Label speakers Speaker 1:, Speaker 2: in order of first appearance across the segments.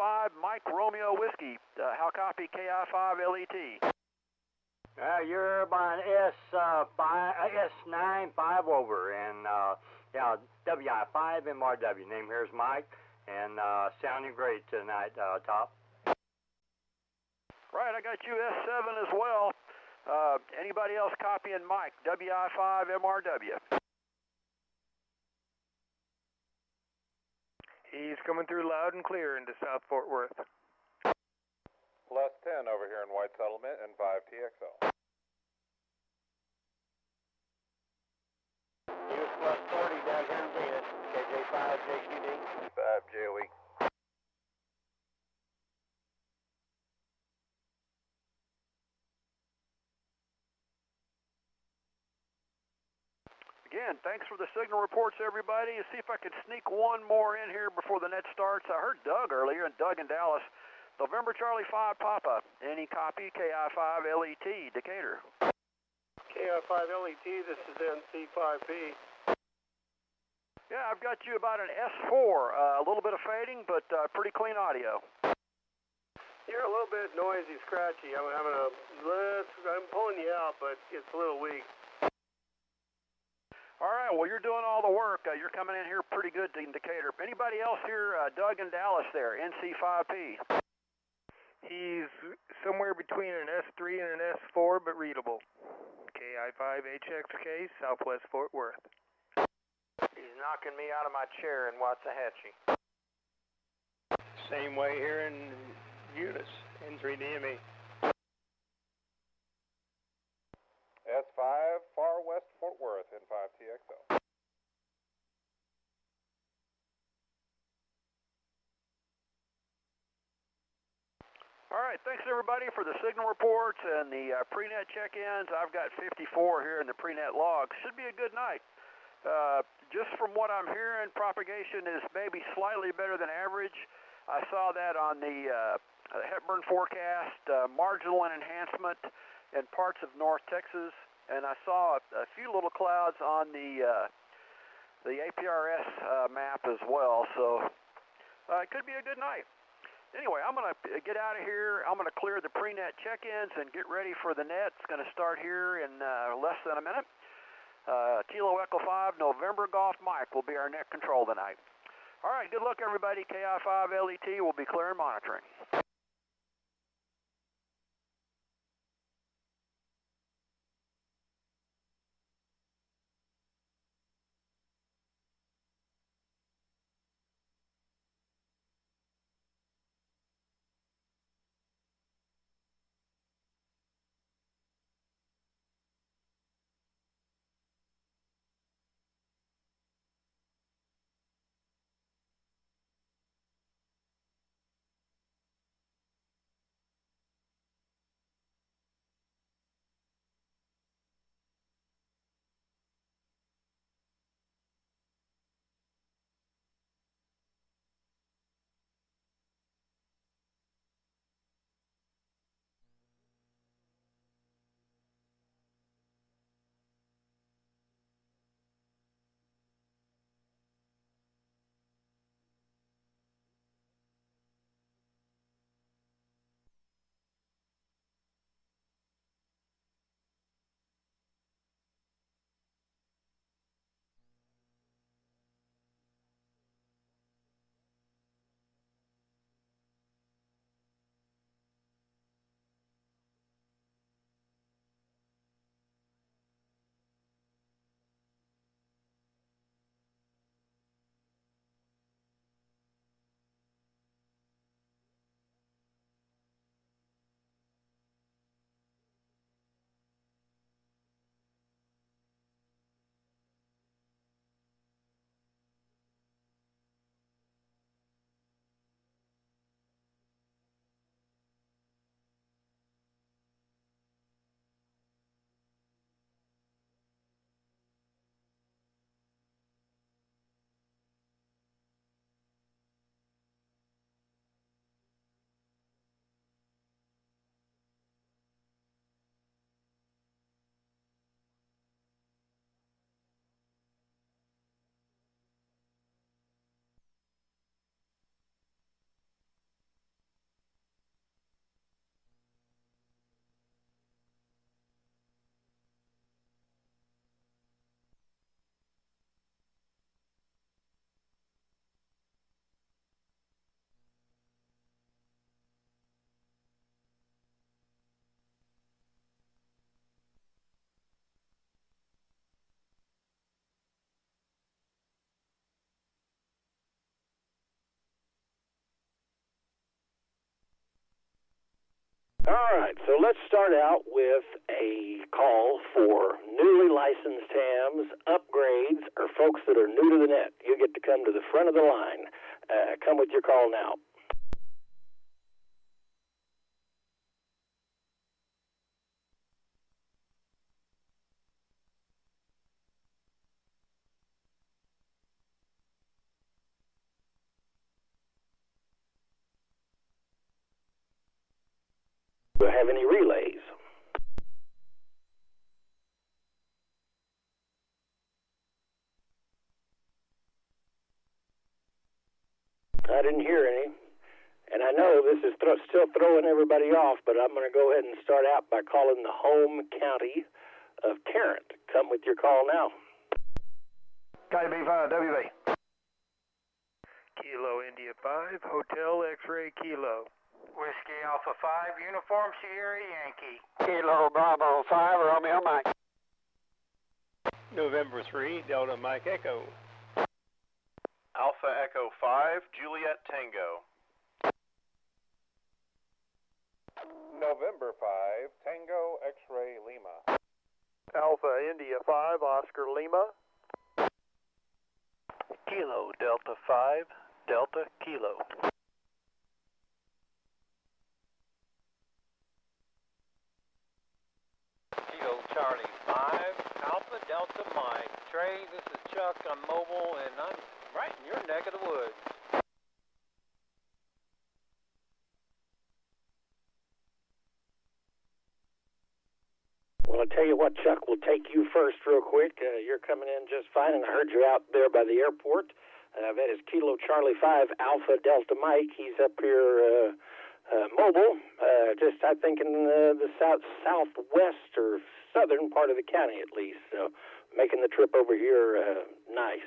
Speaker 1: 5 Mike Romeo Whiskey. How copy KI5 LET?
Speaker 2: You're by an S9 5 over, and yeah, WI5 MRW. Name here is Mike, and sounding great tonight, Top.
Speaker 1: Right, I got you S7 as well. Anybody else copying Mike? WI5 MRW.
Speaker 3: He's coming through loud and clear into South Fort Worth.
Speaker 4: Plus 10 over here in White Settlement and 5 TXL.
Speaker 2: US plus 40 down here in Venus, KJ5 JQD.
Speaker 4: 5 JOE.
Speaker 1: Again, thanks for the signal reports, everybody. See if I can sneak one more in here before the net starts. I heard Doug earlier, and Doug in Dallas. November Charlie 5 Papa. Any copy? KI5 LET, Decatur.
Speaker 5: KI5 LET, this is NC5B.
Speaker 1: Yeah, I've got you about an S4. A little bit of fading, but pretty clean audio.
Speaker 5: You're a little bit noisy, scratchy. I'm pulling you out, but it's a little weak.
Speaker 1: All right, well, you're doing all the work. You're coming in here pretty good in Decatur. Anybody else here? Doug in Dallas there, NC5P.
Speaker 3: He's somewhere between an S3 and an S4, but readable. KI5HXK, Southwest Fort Worth.
Speaker 2: He's knocking me out of my chair in Waxahachie.
Speaker 3: Same way here in Eunice, N3DME.
Speaker 4: S5 Far West Fort Worth in 5 TXL.
Speaker 1: All right, thanks everybody for the signal reports and the pre-net check-ins. I've got 54 here in the pre-net log. Should be a good night. Just from what I'm hearing, propagation is maybe slightly better than average. I saw that on the Hepburn forecast, marginal enhancement in parts of North Texas, and I saw a few little clouds on the APRS map as well, so it could be a good night. Anyway, I'm going to get out of here. I'm going to clear the pre-net check-ins and get ready for the net. It's going to start here in less than a minute. Kilo Echo 5, November Golf Mike will be our net control tonight. All right, good luck everybody. KI5 LET will be clear and monitoring.
Speaker 6: So let's start out with a call for newly licensed hams, upgrades, or folks that are new to the net. You get to come to the front of the line. Come with your call now. Do I have any relays? I didn't hear any. And I know this is still throwing everybody off, but I'm going to go ahead and start out by calling the home county of Tarrant. Come with your call now.
Speaker 1: KB5, WB.
Speaker 3: Kilo India 5, Hotel X-Ray Kilo.
Speaker 7: Whiskey Alpha 5, Uniform Sierra Yankee.
Speaker 8: Kilo Bravo 5, Romeo Mike.
Speaker 9: November 3, Delta Mike Echo.
Speaker 4: Alpha Echo 5, Juliet Tango. November 5, Tango X-Ray Lima.
Speaker 5: Alpha India 5, Oscar Lima.
Speaker 10: Kilo Delta 5, Delta Kilo.
Speaker 11: Kilo Charlie 5, Alpha Delta Mike. Trey, this is Chuck. I'm mobile, and I'm right in your neck of the woods.
Speaker 6: Well, I'll tell you what, Chuck, we'll take you first real quick. You're coming in just fine, and I heard you out there by the airport. That is Kilo Charlie 5, Alpha Delta Mike. He's up here mobile, just I think in the southwest or southern part of the county at least, so making the trip over here nice.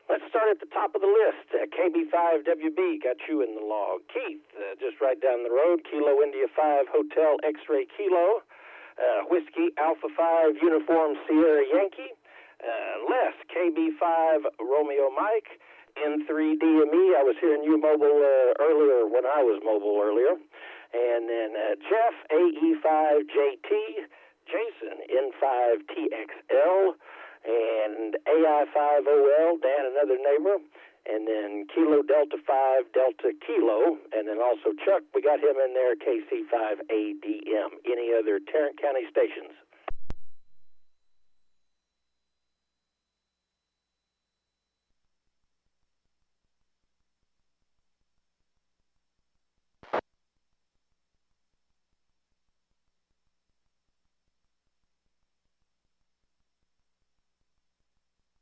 Speaker 6: Let's start at the top of the list. KB5WB got you in the log. Keith, just right down the road, Kilo India 5, Hotel X-Ray Kilo. Whiskey Alpha 5, Uniform Sierra Yankee. Les, KB5 Romeo Mike. N3DME, I was hearing you mobile earlier when I was mobile earlier. And then Jeff, AE5JT. Jason, N5TXL. And AI5OL, Dan, another neighbor. And then Kilo Delta 5, Delta Kilo. And then also Chuck, we got him in there, KC5ADM. Any other Tarrant County stations?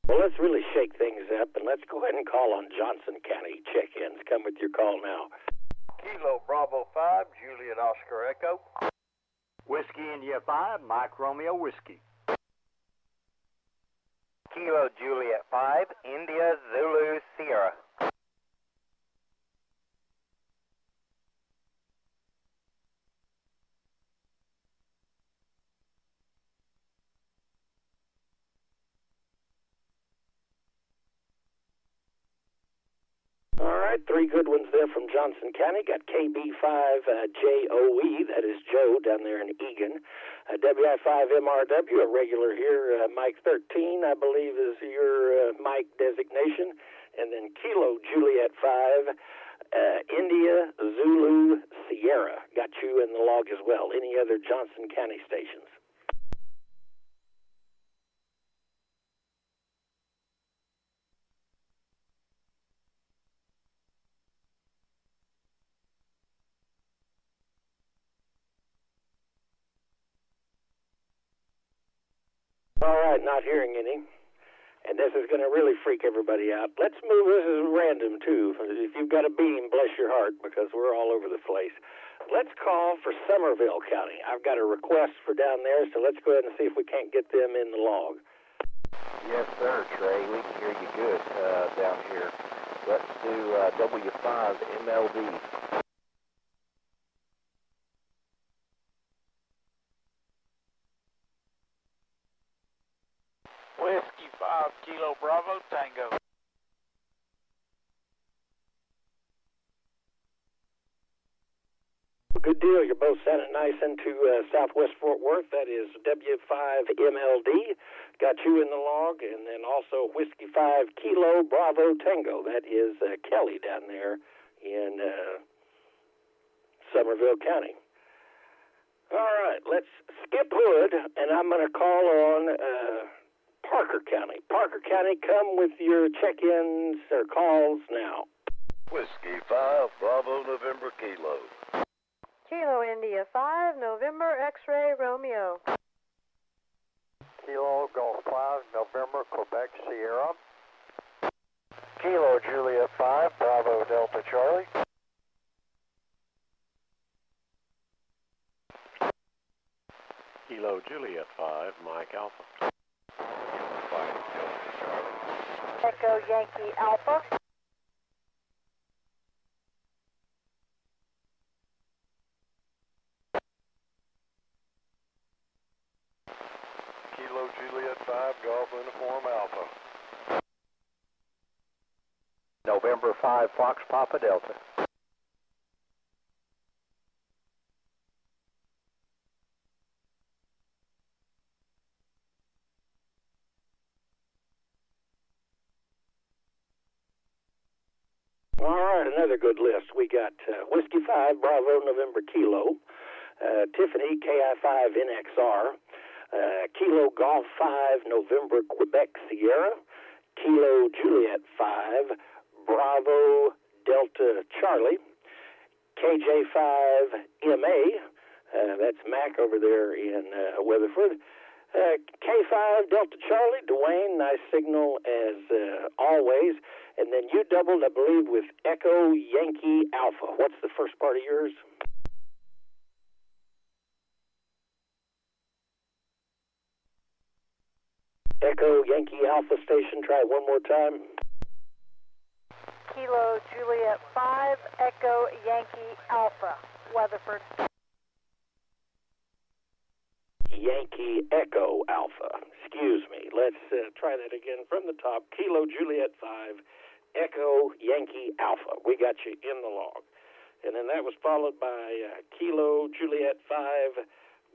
Speaker 6: Well, let's really shake things up, and let's go ahead and call on Johnson County check-ins. Come with your call now.
Speaker 8: Kilo Bravo 5, Juliet Oscar Echo.
Speaker 2: Whiskey India 5, Mike Romeo Whiskey.
Speaker 7: Kilo Juliet 5, India Zulu Sierra.
Speaker 6: All right, three good ones there from Johnson County. Got KB5JOE, that is Joe down there in Egan. WI5MRW, a regular here. Mike 13, I believe, is your Mike designation. And then Kilo Juliet 5, India Zulu Sierra. Got you in the log as well. Any other Johnson County stations? All right, not hearing any. And this is going to really freak everybody out. Let's move. This is random, too. If you've got a beam, bless your heart, because we're all over the place. Let's call for Somerville County. I've got a request for down there, so let's go ahead and see if we can't get them in the log.
Speaker 12: Yes, sir, Trey. We can hear you good down here. Let's do W5 MLD.
Speaker 11: Whiskey 5, Kilo Bravo Tango.
Speaker 6: good deal. You're both sounding nice into Southwest Fort Worth. That is W5MLD. Got you in the log. And then also Whiskey 5 Kilo Bravo Tango. That is Kelly down there in Somerville County. All right, let's skip Hood, and I'm going to call on Parker County. Parker County, come with your check-ins or calls now.
Speaker 13: Whiskey 5 Bravo November Kilo.
Speaker 14: Kilo India 5 November X-Ray Romeo.
Speaker 8: Kilo Golf 5 November Quebec Sierra.
Speaker 10: Kilo Juliet 5 Bravo Delta Charlie.
Speaker 9: Kilo Juliet 5 Mike Alpha.
Speaker 14: Echo Yankee Alpha.
Speaker 13: Kilo Juliet 5 Golf Uniform Alpha.
Speaker 10: November 5 Fox Papa Delta.
Speaker 6: All right, another good list. We got Whiskey 5 Bravo November Kilo, Tiffany KI5 NXR, Kilo Golf 5 November Quebec Sierra, Kilo Juliet 5 Bravo Delta Charlie, KJ5 MA, that's Mac over there in Weatherford, K5 Delta Charlie, Dwayne, nice signal as always. And then you doubled, I believe, with Echo Yankee Alpha. What's the first part of yours? Echo Yankee Alpha station, try it one more time.
Speaker 14: Kilo Juliet 5 Echo Yankee Alpha, Weatherford.
Speaker 6: Yankee Echo Alpha. Excuse me. Let's try that again from the top. Kilo Juliet 5 Echo Yankee Alpha. We got you in the log. And then that was followed by Kilo Juliet 5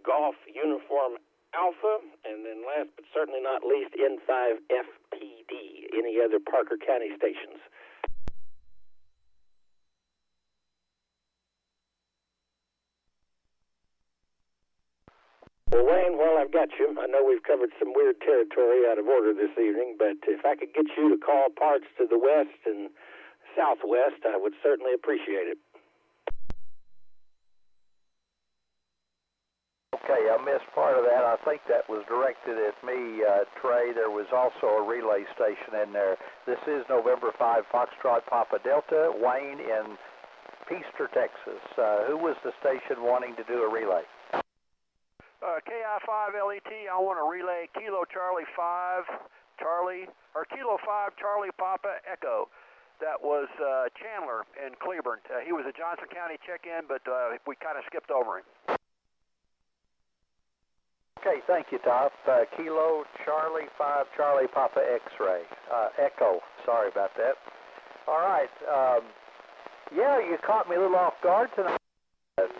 Speaker 6: Golf Uniform Alpha. And then last but certainly not least, N5 FTD. Any other Parker County stations? Well, Wayne, while I've got you, I know we've covered some weird territory out of order this evening, but if I could get you to call parts to the west and southwest, I would certainly appreciate it.
Speaker 10: Okay, I missed part of that. I think that was directed at me, Trey. There was also a relay station in there. This is November 5 Foxtrot Papa Delta, Wayne in Peaster, Texas. Who was the station wanting to do a relay?
Speaker 1: KI5LET, I want to relay Kilo Charlie 5 Charlie, or Kilo 5 Charlie Papa Echo. That was Chandler in Cleburne. He was a Johnson County check-in, but we kind of skipped over him.
Speaker 10: Okay, thank you, Top. Kilo Charlie 5 Charlie Papa X-Ray. Echo, sorry about that. All right, yeah, you caught me a little off guard tonight.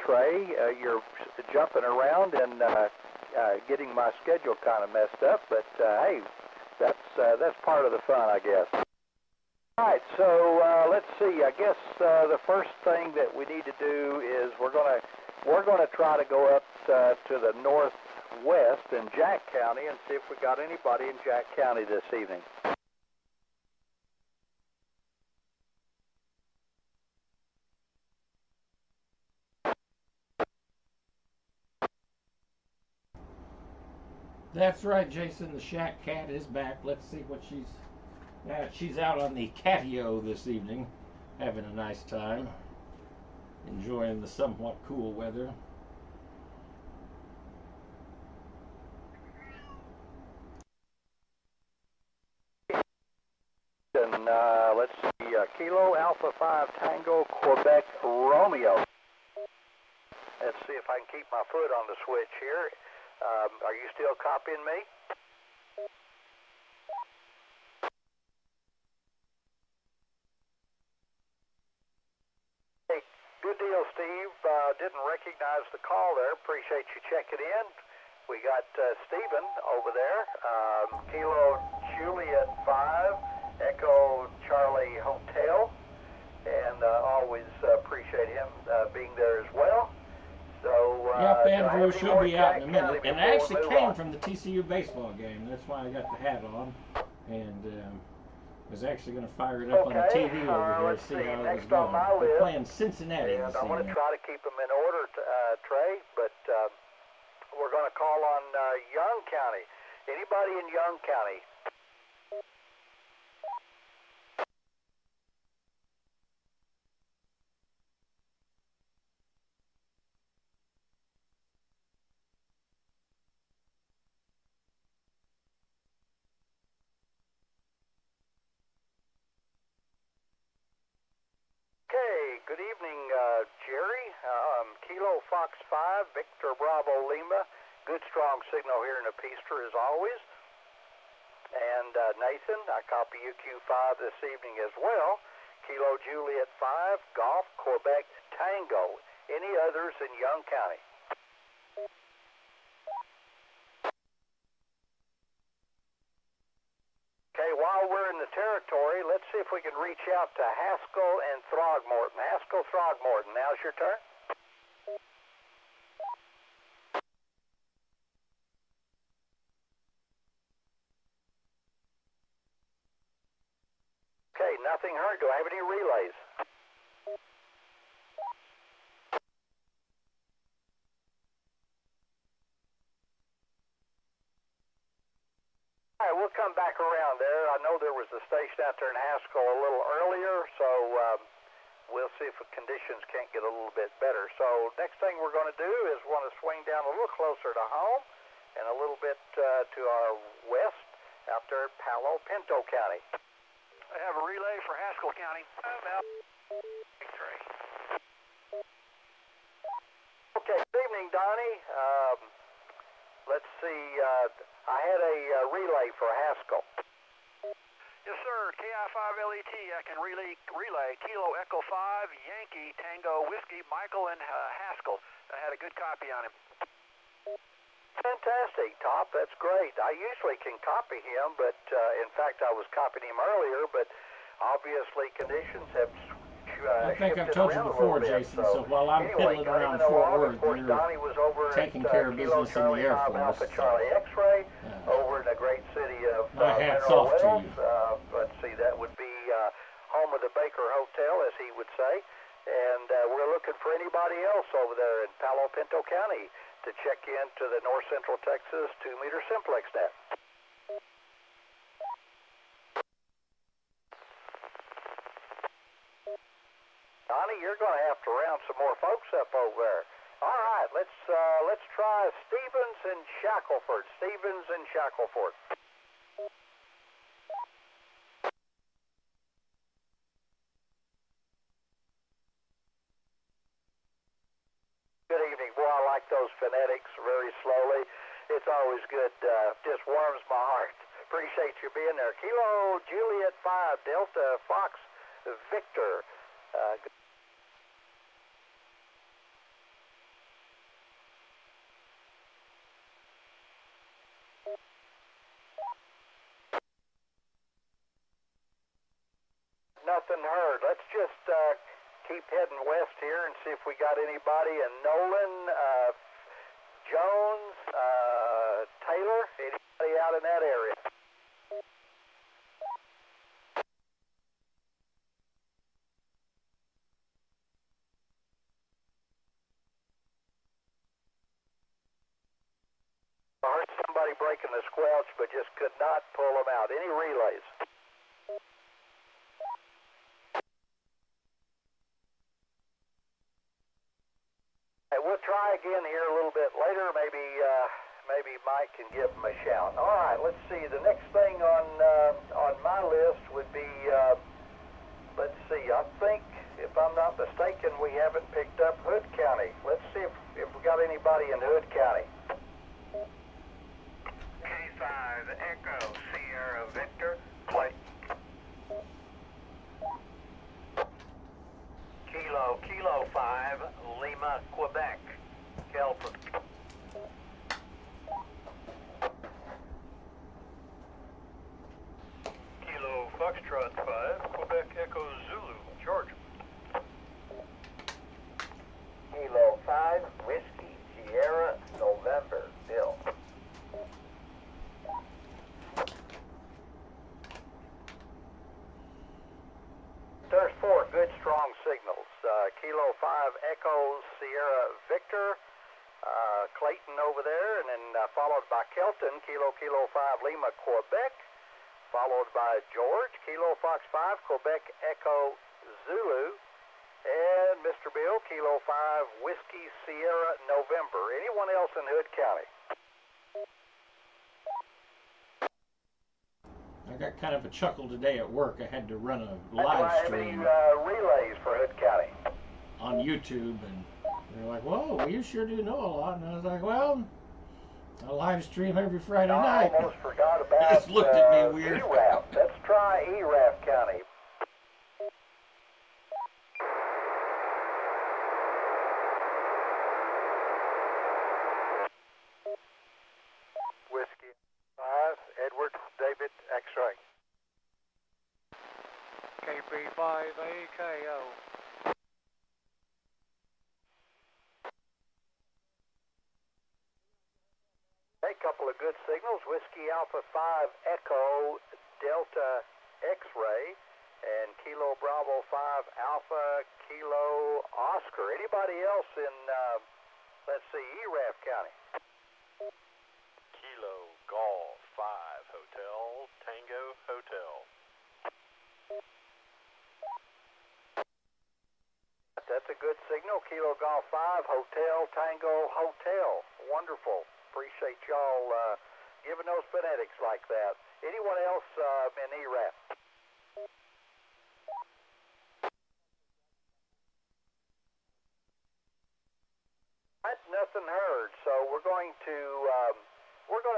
Speaker 10: Trey, you're jumping around and getting my schedule kind of messed up, but hey, that's part of the fun, I guess. All right, so let's see. I guess the first thing that we need to do is we're gonna try to go up to the northwest in Jack County and see if we got anybody in Jack County this evening.
Speaker 15: That's right, Jason. The Shack Cat is back. Let's see what she's out on the catio this evening, having a nice time, enjoying the somewhat cool weather.
Speaker 10: And let's see, Kilo Alpha 5 Tango Quebec Romeo. Let's see if I can keep my foot on the switch here. Are you still copying me? Hey, good
Speaker 7: deal, Steve. Didn't recognize the call there. Appreciate you checking in. We got Stephen over there. Kilo Juliet 5, Echo Charlie Hotel. And always appreciate him being there as well. So,
Speaker 15: yep, Andrew, she'll be out in a minute. And I actually came from the TCU baseball game. That's why I got the hat on. And was actually going to fire it up on the TV over here to see how it was going. We're playing Cincinnati this
Speaker 7: I'm going to
Speaker 15: evening.
Speaker 7: try to keep them in order, Trey, but we're going to call on Young County. Anybody in Young County? Okay, good evening, Jerry. Kilo Fox 5, Victor Bravo Lima. Good strong signal here in Epistra as always. And Nathan, I copy you Q5 this evening as well. Kilo Juliet 5, Golf, Quebec Tango. Any others in Young County? Okay, while we're in the territory, let's see if we can reach out to Haskell and Throgmorton. Haskell, Throgmorton, now's your turn. Okay, nothing heard. Do I have any relays? All right, we'll come back around there. I know there was a station out there in Haskell a little earlier, so we'll see if the conditions can't get a little bit better. So next thing we're going to do is want to swing down a little closer to home and a little bit to our west out there at Palo Pinto County.
Speaker 1: I have a relay for Haskell County. About 3.
Speaker 7: Okay, good evening, Donnie. Let's see, I had a relay for Haskell.
Speaker 1: Yes, sir. KI5LET, I can relay Kilo Echo 5, Yankee, Tango, Whiskey, Michael, and Haskell. I had a good copy on him.
Speaker 7: Fantastic, Top. That's great. I usually can copy him, but in fact, I was copying him earlier, but obviously conditions have
Speaker 15: I think I've told you before, Jason, so while I'm piddling around Fort Worth, you're taking care of business in the Air Force.
Speaker 7: Alpha Charlie X-ray over in the great city of
Speaker 15: my hat's off to you.
Speaker 7: Let's see, that would be home of the Baker Hotel, as he would say. And we're looking for anybody else over there in Palo Pinto County to check into the North Central Texas 2-meter Simplex net. Donnie, you're going to have to round some more folks up over there. All right, let's try Stevens and Shackelford. Stevens and Shackelford. Good evening. Boy, I like those phonetics very slowly. It's always good. Just warms my heart. Appreciate you being there. Kilo Juliet 5, Delta Fox Victor. Nothing heard. Let's just keep heading west here and see if we got anybody in Nolan, Jones, Taylor, anybody out in that area. I heard somebody breaking the squelch, but just could not pull them out. Any relays? We'll try again here a little bit later. Maybe Mike can give him a shout. All right, let's see. The next thing on my list would be, let's see. I think, if I'm not mistaken, we haven't picked up Hood County. Let's see if we got anybody in Hood County.
Speaker 8: K5 Echo Sierra Victor Clay. Kilo 5
Speaker 7: Echo Sierra Victor, Clayton over there, and then followed by Kelton, Kilo 5 Lima Quebec, followed by George, Kilo Fox 5 Quebec Echo Zulu, and Mr. Bill, Kilo 5 Whiskey Sierra November. Anyone else in Hood County?
Speaker 15: I got kind of a chuckle today at work. I had to run a
Speaker 7: Do I
Speaker 15: live
Speaker 7: have any
Speaker 15: stream
Speaker 7: relays for Hood County?
Speaker 15: on YouTube, and they're like, "Whoa, well, you sure do know a lot." And I was like, "Well, I live stream every Friday night."
Speaker 7: I almost forgot about
Speaker 15: They just looked at me weird.
Speaker 7: ERAF. Let's try ERAF County.
Speaker 8: Whiskey 5, Edward David X-ray.
Speaker 16: KB5AKO.
Speaker 7: A couple of good signals. Whiskey Alpha 5 Echo Delta X-ray and Kilo Bravo 5 Alpha Kilo Oscar. Anybody else in, let's see, ERAF County?
Speaker 9: Kilo Golf 5 Hotel Tango Hotel.
Speaker 7: That's a good signal. Kilo Golf 5 Hotel Tango Hotel. Wonderful. Appreciate y'all giving those phonetics like that. Anyone else in ERAF? Nothing heard. So we're going to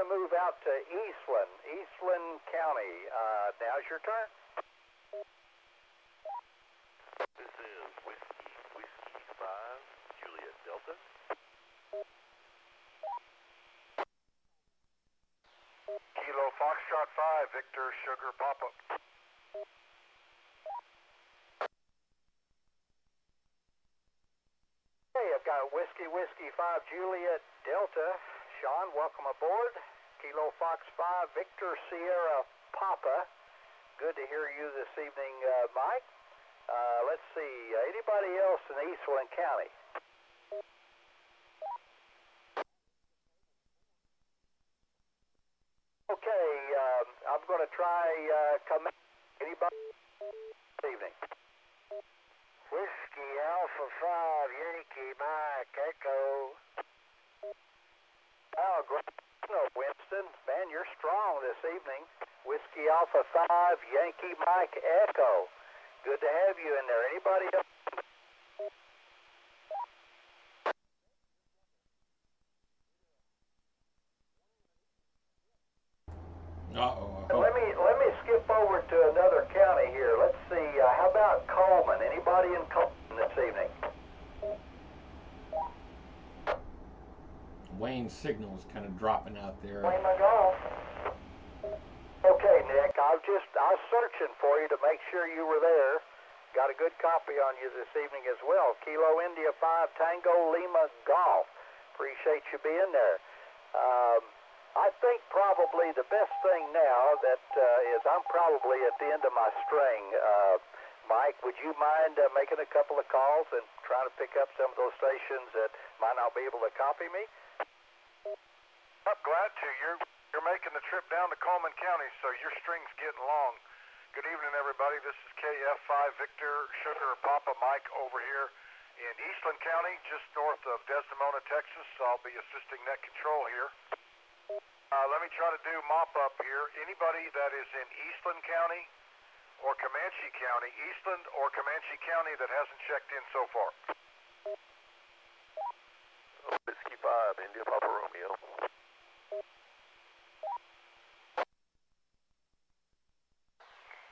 Speaker 7: move out to Eastland County. Now's your turn.
Speaker 9: This is Whiskey 5 Juliet Delta.
Speaker 8: Kilo Foxtrot 5, Victor Sugar Papa.
Speaker 7: Hey, I've got Whiskey 5 Juliet Delta. Sean, welcome aboard. Kilo Fox 5 Victor Sierra Papa. Good to hear you this evening, Mike. Let's see, anybody else in Eastland County? Okay, I'm going to try anybody this evening?
Speaker 8: Whiskey Alpha 5 Yankee Mike Echo.
Speaker 7: Oh, great. No, Winston. Man, you're strong this evening. Whiskey Alpha 5 Yankee Mike Echo. Good to have you in there. Anybody else? Let me skip over to another county here. Let's see. How about Coleman? Anybody in Coleman this evening?
Speaker 15: Wayne's signal is kind of dropping out there.
Speaker 7: Wayne McGough. Okay, Nick. I was searching for you to make sure you were there. Got a good copy on you this evening as well. Kilo India 5 Tango Lima Golf. Appreciate you being there. I think probably the best thing now that is I'm probably at the end of my string. Mike, would you mind making a couple of calls and trying to pick up some of those stations that might not be able to copy me?
Speaker 8: I'm glad to. You're making the trip down to Coleman County, so your string's getting long. Good evening, everybody. This is KF5 Victor Sugar Papa Mike over here in Eastland County, just north of Desdemona, Texas. I'll be assisting net control here. Let me try to do mop-up here. Anybody that is in Eastland County or Comanche County, Eastland or Comanche County that hasn't checked in so far?
Speaker 9: Whiskey 5 India Papa Romeo.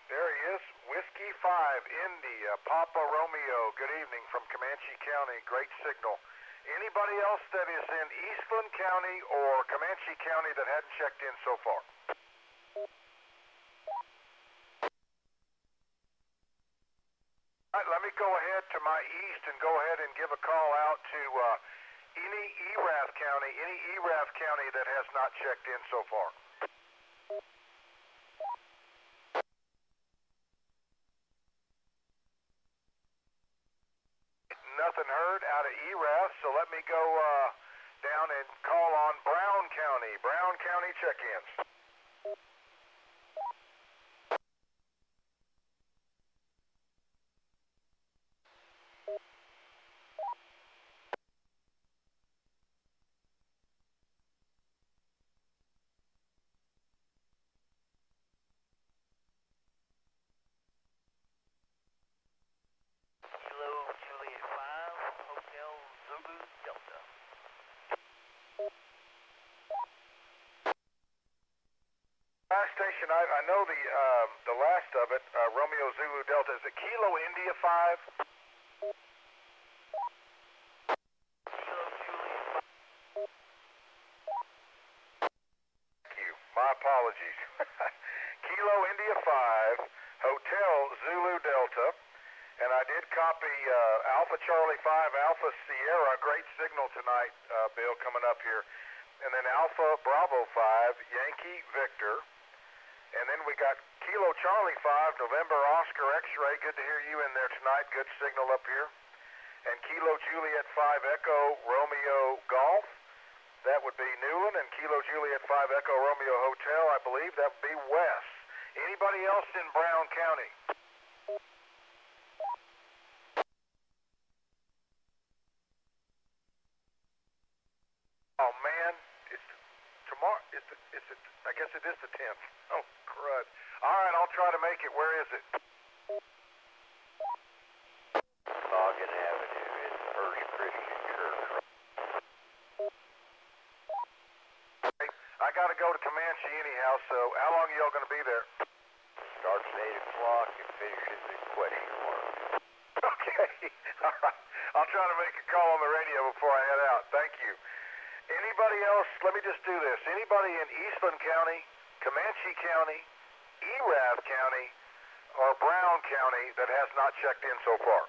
Speaker 8: There he is, Whiskey 5 India Papa Romeo. Good evening from Comanche County. Great signal. Anybody else that is in Eastland County or Comanche County that hadn't checked in so far? All right, let me go ahead to my east and go ahead and give a call out to any ERAF county that has not checked in so far. Nothing heard. heard out of ERAF, so let me go down and call on Brown County. Brown County check-ins. Last station, I know the last of it, Romeo Zulu Delta. Is it Kilo India 5? Thank you. My apologies. Kilo India 5, Hotel Zulu Delta. And I did copy Alpha Charlie 5, Alpha Sierra. Great signal tonight, Bill, coming up here. And then Alpha Bravo 5, Yankee Victor. And then we got Kilo Charlie 5, November Oscar X-Ray. Good to hear you in there tonight. Good signal up here. And Kilo Juliet 5, Echo Romeo Golf. That would be Newland. And Kilo Juliet 5, Echo Romeo Hotel, I believe that would be Wes. Anybody else in Brown County? Oh, man. Tomorrow, I guess it is the 10th. Oh, crud. All right, I'll try to make it. Where is it?
Speaker 9: Logan Avenue in First Christian Church.
Speaker 8: I got to go to Comanche anyhow, so how long are y'all going to be there?
Speaker 9: Starts at 8 o'clock and finishes at question mark.
Speaker 8: Okay. All right. I'll try to make a call on the radio before I head out. Thank you. Anybody else, let me just do this. Anybody in Eastland County, Comanche County, ERAF County, or Brown County that has not checked in so far?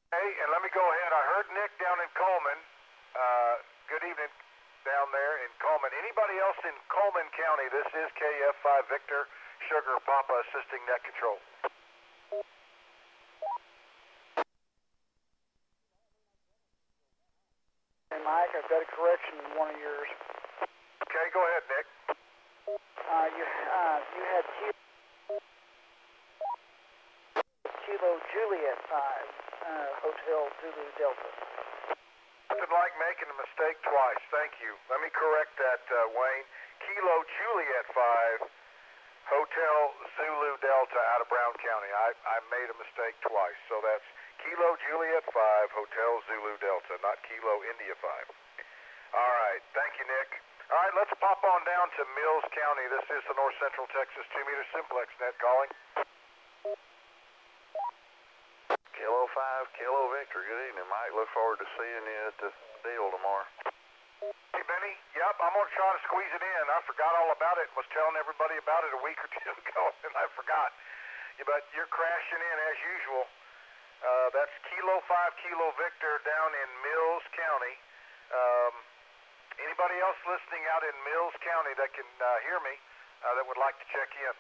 Speaker 8: Hey, and let me go ahead. I heard Nick down in Coleman. Good evening down there in Coleman. Anybody else in Coleman County? This is KF5 Victor, Sugar Papa assisting net control.
Speaker 16: Hey, Mike, I've got a correction in one of yours.
Speaker 8: Okay, go ahead, Nick.
Speaker 16: You had Kilo Juliet 5, Hotel Zulu Delta.
Speaker 8: Nothing like making a mistake twice. Thank you. Let me correct that, Wayne. Kilo Juliet 5, Hotel Zulu Delta out of Brown County. I made a mistake twice, so that's Kilo Juliet 5, Hotel Zulu Delta, not Kilo India 5. All right. Thank you, Nick. All right, let's pop on down to Mills County. This is the North Central Texas 2-meter Simplex net calling.
Speaker 9: Kilo 5, Kilo Victor. Good evening, Mike. Look forward to seeing you at the deal tomorrow.
Speaker 8: Hey, Benny. Yep, I'm going to try to squeeze it in. I forgot all about it. Was telling everybody about it a week or two ago, and I forgot. Yeah, but you're crashing in as usual. That's Kilo 5, Kilo Victor down in Mills County. Anybody else listening out in Mills County that can hear me that would like to check in?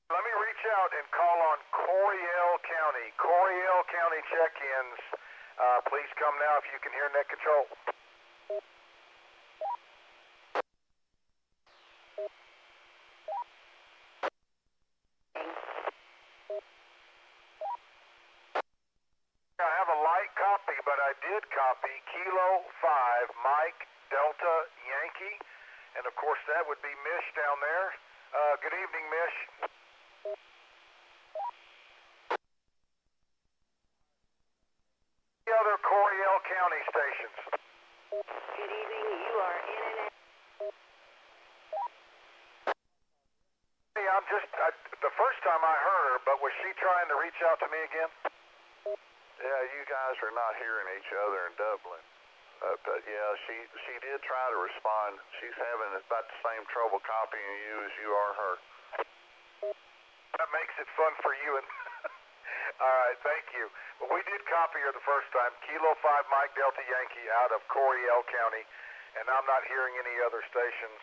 Speaker 8: Let me reach out and call on Coryell County. Coryell County check-ins. Please come now if you can hear net control. I have a light copy, but I did copy Kilo 5, Mike, Delta, Yankee, and of course that would be Mish down there. Good evening, Mish. The other Coryell County stations.
Speaker 17: Good evening, you are in and out.
Speaker 8: Hey, the first time I heard her, but was she trying to reach out to me again?
Speaker 9: Yeah, you guys are not hearing each other in Dublin. But yeah, she did try to respond. She's having about the same trouble copying you as you are her.
Speaker 8: That makes it fun for you. And All right, thank you. Well, we did copy her the first time, Kilo 5 Mike Delta Yankee out of Coryell County, and I'm not hearing any other stations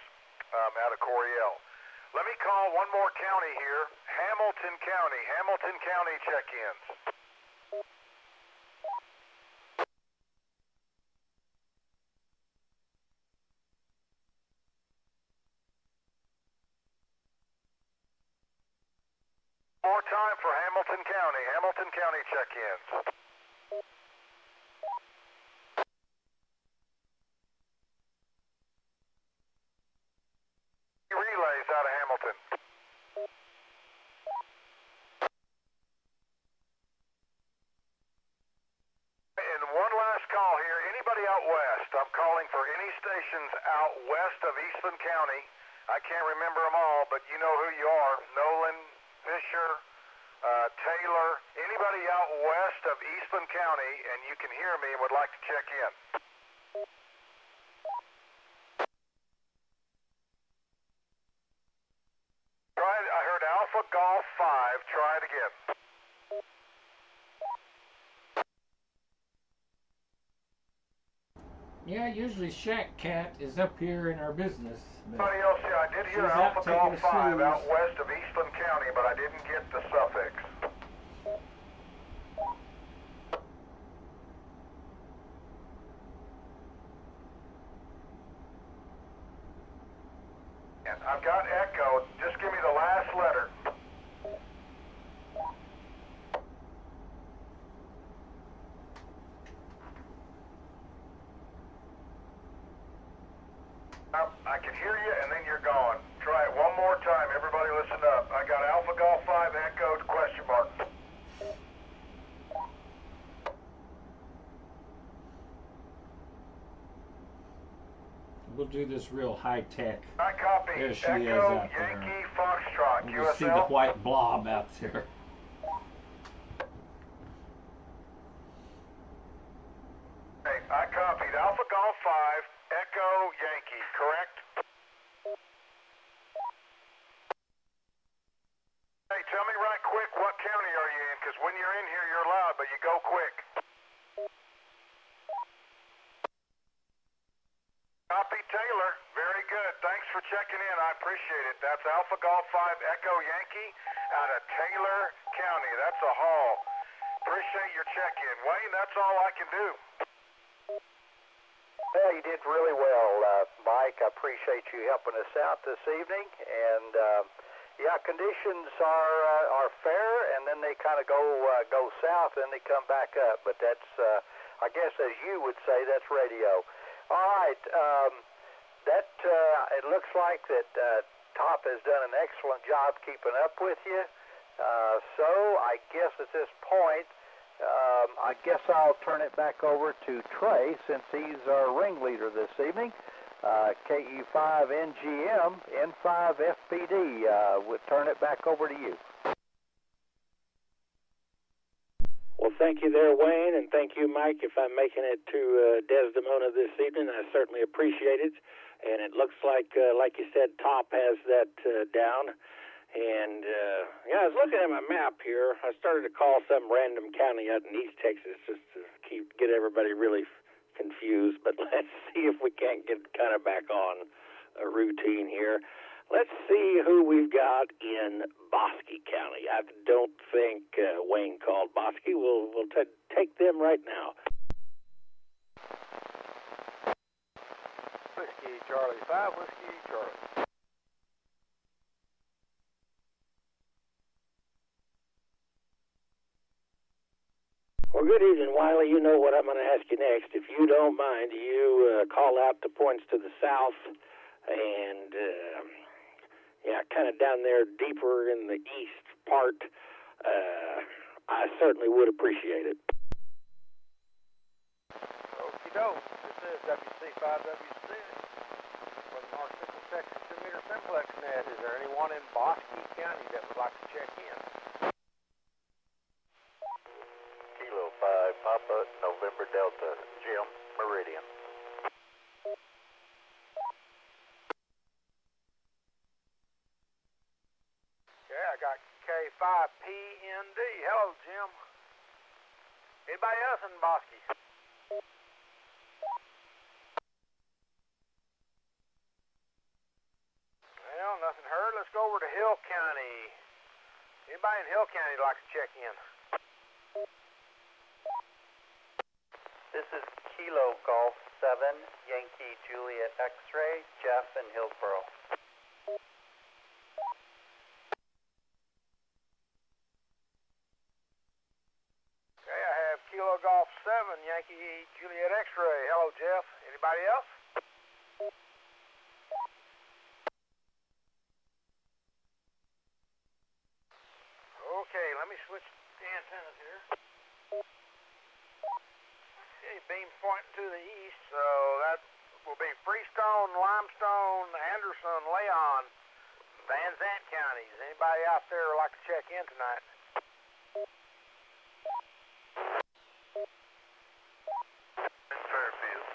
Speaker 8: out of Coryell. Let me call one more county here, Hamilton County. Hamilton County check-ins. More time for Hamilton County. Hamilton County check-ins. Relays out of Hamilton. And one last call here. Anybody out west? I'm calling for any stations out west of Eastland County. I can't remember them all, but you know who you are. Nolan, Fisher, Taylor, anybody out west of Eastland County, and you can hear me and would like to check in. Try it. I heard Alpha Golf 5. Try it again.
Speaker 15: Yeah, usually Shack Cat is up here in our business.
Speaker 8: Somebody else, yeah, I did hear Alpha Golf 5 out west of Eastland County, but I didn't get the suffix. And I've got Echo. Just give me the last letter. I can hear you, and then you're gone. Try it one more time. Everybody listen up. I got Alpha Golf 5 echoed question mark.
Speaker 15: We'll do this real high-tech.
Speaker 8: I copy.
Speaker 15: There she
Speaker 8: Echo,
Speaker 15: is out
Speaker 8: Yankee,
Speaker 15: there.
Speaker 8: Foxtrot,
Speaker 15: We'll
Speaker 8: USL.
Speaker 15: see the white blob out there.
Speaker 8: Hey, I copied Alpha Golf 5, Echo, Yankee, correct? Hey, tell me right quick, what county are you in? Because when you're in here, you're loud, but you go quick. Copy Taylor. Very good. Thanks for checking in. I appreciate it. That's Alpha Golf 5 Echo Yankee out of Taylor County. That's a haul. Appreciate your check-in. Wayne, that's all I can do.
Speaker 7: Well, you did really well, Mike. I appreciate you helping us out this evening. And yeah, conditions are fair, and then they kind of go south, and they come back up. But that's, I guess, as you would say, that's radio. All right, it looks like that Top has done an excellent job keeping up with you. So I guess at this point,
Speaker 10: I guess I'll turn it back over to Trey since he's our ringleader this evening. KE5NGM, N5FPD. We'll turn it back over to you.
Speaker 6: Well, thank you there, Wayne, and thank you, Mike. If I'm making it to Desdemona this evening, I certainly appreciate it. And it looks like you said, Top has that down. And, yeah, I was looking at my map here. I started to call some random county out in East Texas just to get everybody really confused. But let's see if we can't get kind of back on a routine here. Let's see who we've got in Bosque County. I don't think Wayne called Bosque. We'll take them right now.
Speaker 12: Whiskey Charlie 5, Whiskey Charlie.
Speaker 6: Well, good evening, Wiley. You know what I'm going to ask you next. If you don't mind, you call out the points to the south and, yeah, kind of down there deeper in the east part. I certainly would appreciate it.
Speaker 12: Okie doke. This is WC5W6 from North Central Texas 2-meter Simplex net. Is there anyone in Bosque County that would like to check in?
Speaker 9: Kilo 5 Papa November Delta Jim Meridian.
Speaker 12: Okay, I got K5 5PND. Hello, Jim. Anybody else in Bosque? Well, nothing heard. Let's go over to Hill County. Anybody in Hill County would like to check in?
Speaker 18: This is Kilo Golf 7, Yankee Juliet X-Ray, Jeff in Hillsboro.
Speaker 12: Okay, I have Kilo Golf 7, Yankee Juliet X-Ray. Hello, Jeff. Anybody else? Okay, let me switch the antennas here. Okay, beam's pointing to the east, so that will be Freestone, Limestone, Anderson, Leon, Van Zant counties. Anybody out there would like to check in tonight?
Speaker 8: Fairfield.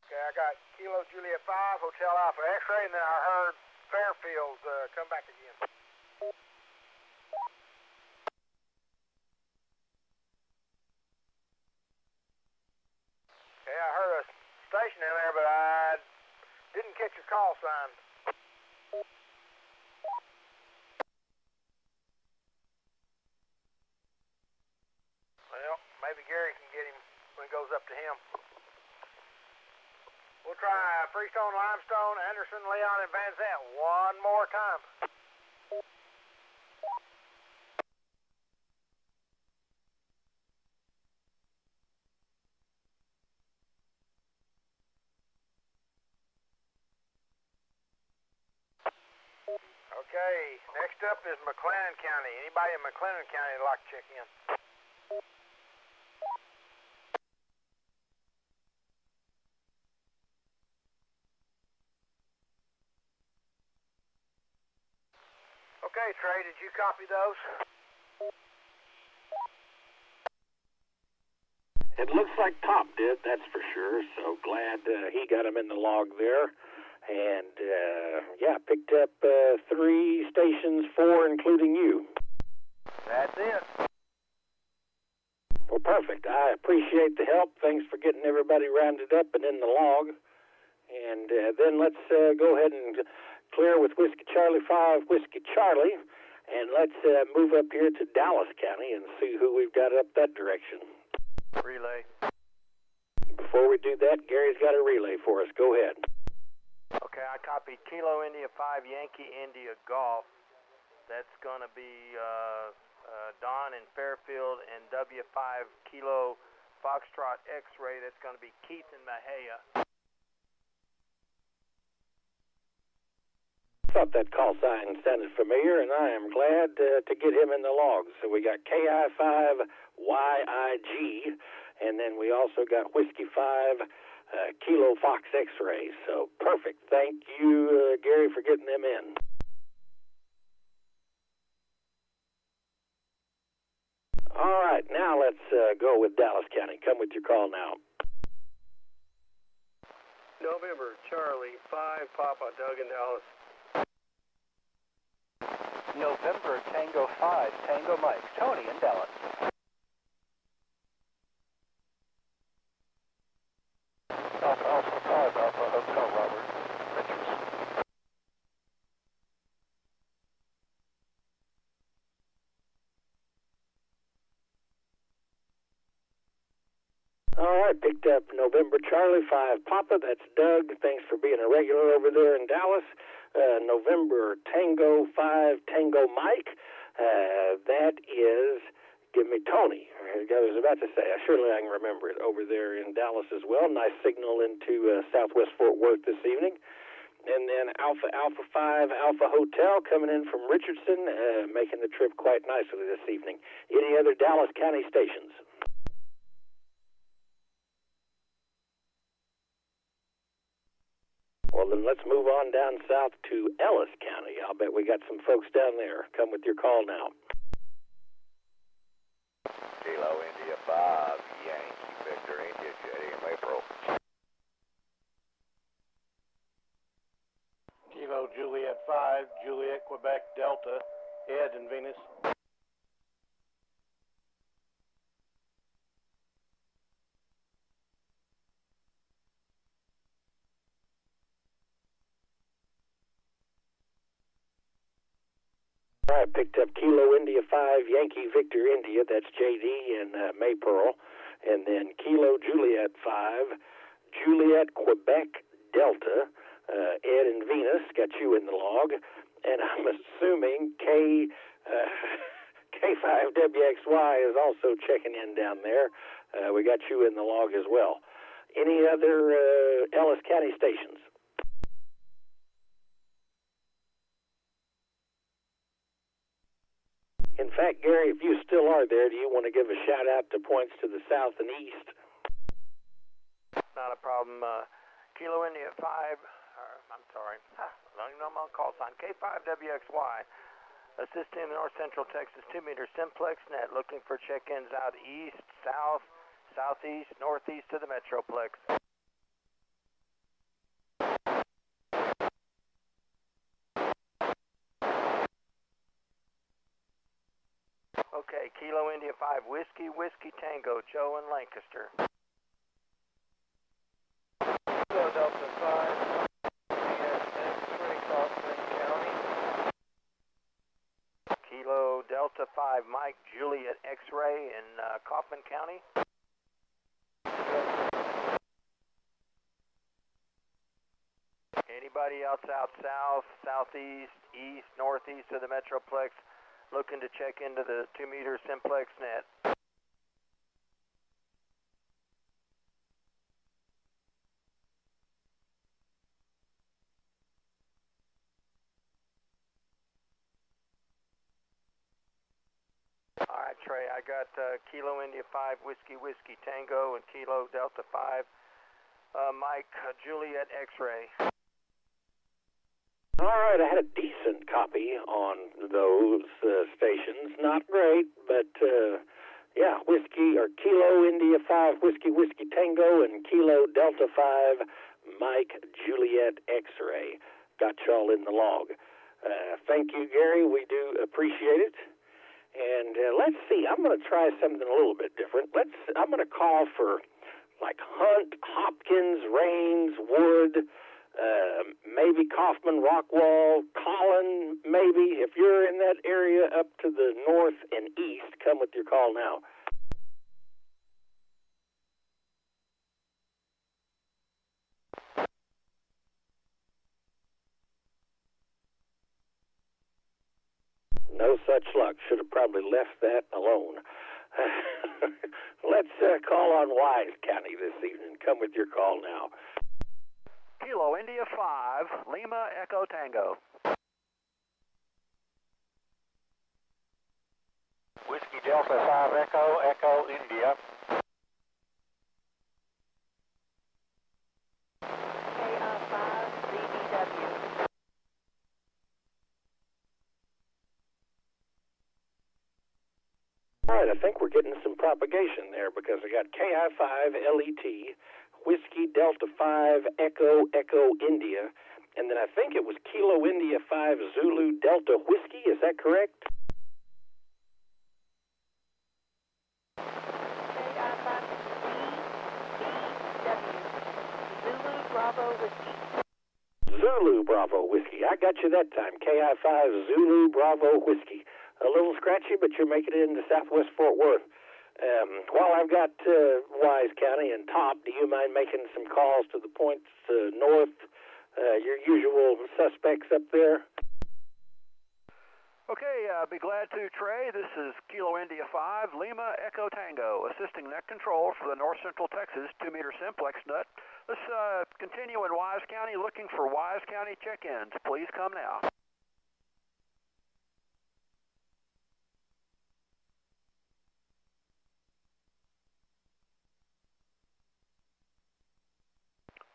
Speaker 12: Okay, I got Kilo Juliet 5, Hotel Alpha X-Ray, and then I heard Fairfield come back again. Okay, I heard a station in there, but I didn't catch your call sign. Well, maybe Gary can get him when it goes up to him. We'll try Freestone, Limestone, Anderson, Leon, and Van Zant one more time. Okay, next up is McLennan County. Anybody in McLennan County would like to check in? Okay, Trey, did you copy those?
Speaker 6: It looks like Top did, that's for sure. So glad he got him in the log there. And, yeah, picked up 3 stations, 4 including you.
Speaker 12: That's it.
Speaker 6: Well, perfect. I appreciate the help. Thanks for getting everybody rounded up and in the log. And then let's go ahead and clear with Whiskey Charlie 5, Whiskey Charlie. And let's move up here to Dallas County and see who we've got up that direction.
Speaker 12: Relay.
Speaker 6: Before we do that, Gary's got a relay for us. Go ahead.
Speaker 19: Okay, I copied Kilo India 5 Yankee India Golf. That's going to be Don in Fairfield, and W5 Kilo Foxtrot X-Ray. That's going to be Keith in Mahia.
Speaker 6: Thought that call sign sounded familiar, and I am glad to get him in the logs. So we got KI5YIG, and then we also got Whiskey 5 Kilo Fox X-Ray. So perfect. Thank you, Gary, for getting them in. All right, now let's go with Dallas County. Come with your call now.
Speaker 5: November, Charlie, 5, Papa, Doug in Dallas.
Speaker 20: November, Tango 5, Tango Mike, Tony in Dallas. Alpha 5, Alpha Hotel Robert, Richards.
Speaker 6: All right, picked up November Charlie 5 Papa. That's Doug. Thanks for being a regular over there in Dallas. November Tango 5 Tango Mike. That is, give me Tony. I was about to say, surely I can remember it, over there in Dallas as well. Nice signal into Southwest Fort Worth this evening. And then Alpha 5 Alpha Hotel coming in from Richardson, making the trip quite nicely this evening. Any other Dallas County stations? Well, then let's move on down south to Ellis County. I'll bet we got some folks down there. Come with your call now.
Speaker 21: Kilo India 5, Yankee Victor India, JM April.
Speaker 12: Kilo Juliet 5,
Speaker 20: Juliet, Quebec, Delta, Ed in Venus.
Speaker 6: I picked up Kilo India 5, Yankee Victor India, that's JD and Maypearl, and then Kilo Juliet 5, Juliet Quebec Delta, Ed and Venus, got you in the log, and I'm assuming K5WXY is also checking in down there. We got you in the log as well. Any other Ellis County stations? In fact, Gary, if you still are there, do you want to give a shout-out to points to the south and east?
Speaker 19: Not a problem. Kilo India 5, I'm sorry, I don't even know my call sign, K5WXY, assisting the North Central Texas 2-meter Simplex net, looking for check-ins out east, south, southeast, northeast to the Metroplex. Okay, Kilo India 5, Whiskey Tango, Joe in Lancaster.
Speaker 20: Kilo Delta 5, X3, Kaufman County.
Speaker 19: Kilo Delta 5, Mike Juliet X-ray in Kaufman County. Anybody else out south, southeast, east, northeast of the Metroplex looking to check into the 2-meter Simplex net? All right, Trey, I got Kilo India 5, Whiskey Tango, and Kilo Delta 5, Mike Juliet X-ray.
Speaker 6: All right, I had a decent copy on those stations. Not great, but yeah, Kilo India 5, Whiskey Tango, and Kilo Delta 5, Mike Juliet X-ray. Got y'all in the log. Thank you, Gary. We do appreciate it. And let's see, I'm going to try something a little bit different. I'm going to call for like Hunt, Hopkins, Rains, Wood, maybe Kaufman, Rockwall, Collin, maybe. If you're in that area up to the north and east, come with your call now. No such luck. Should have probably left that alone. Let's call on Wise County this evening. Come with your call now.
Speaker 1: Kilo India 5, Lima Echo Tango.
Speaker 10: Whiskey Delta 5 Echo India.
Speaker 14: KI5 CDW.
Speaker 6: All right, I think we're getting some propagation there because I got KI5 LET, Whiskey Delta 5 Echo India, and then I think it was Kilo India 5 Zulu Delta Whiskey. Is that correct?
Speaker 14: KI5 CDW. Zulu Bravo Whiskey.
Speaker 6: Zulu Bravo Whiskey. I got you that time. KI5 Zulu Bravo Whiskey. A little scratchy, but you're making it into Southwest Fort Worth. While I've got Wise County and Top, do you mind making some calls to the points north, your usual suspects up there?
Speaker 1: Okay, be glad to, Trey. This is Kilo India 5, Lima Echo Tango, assisting net control for the North Central Texas 2-meter Simplex nut. Let's continue in Wise County, looking for Wise County check-ins. Please come now.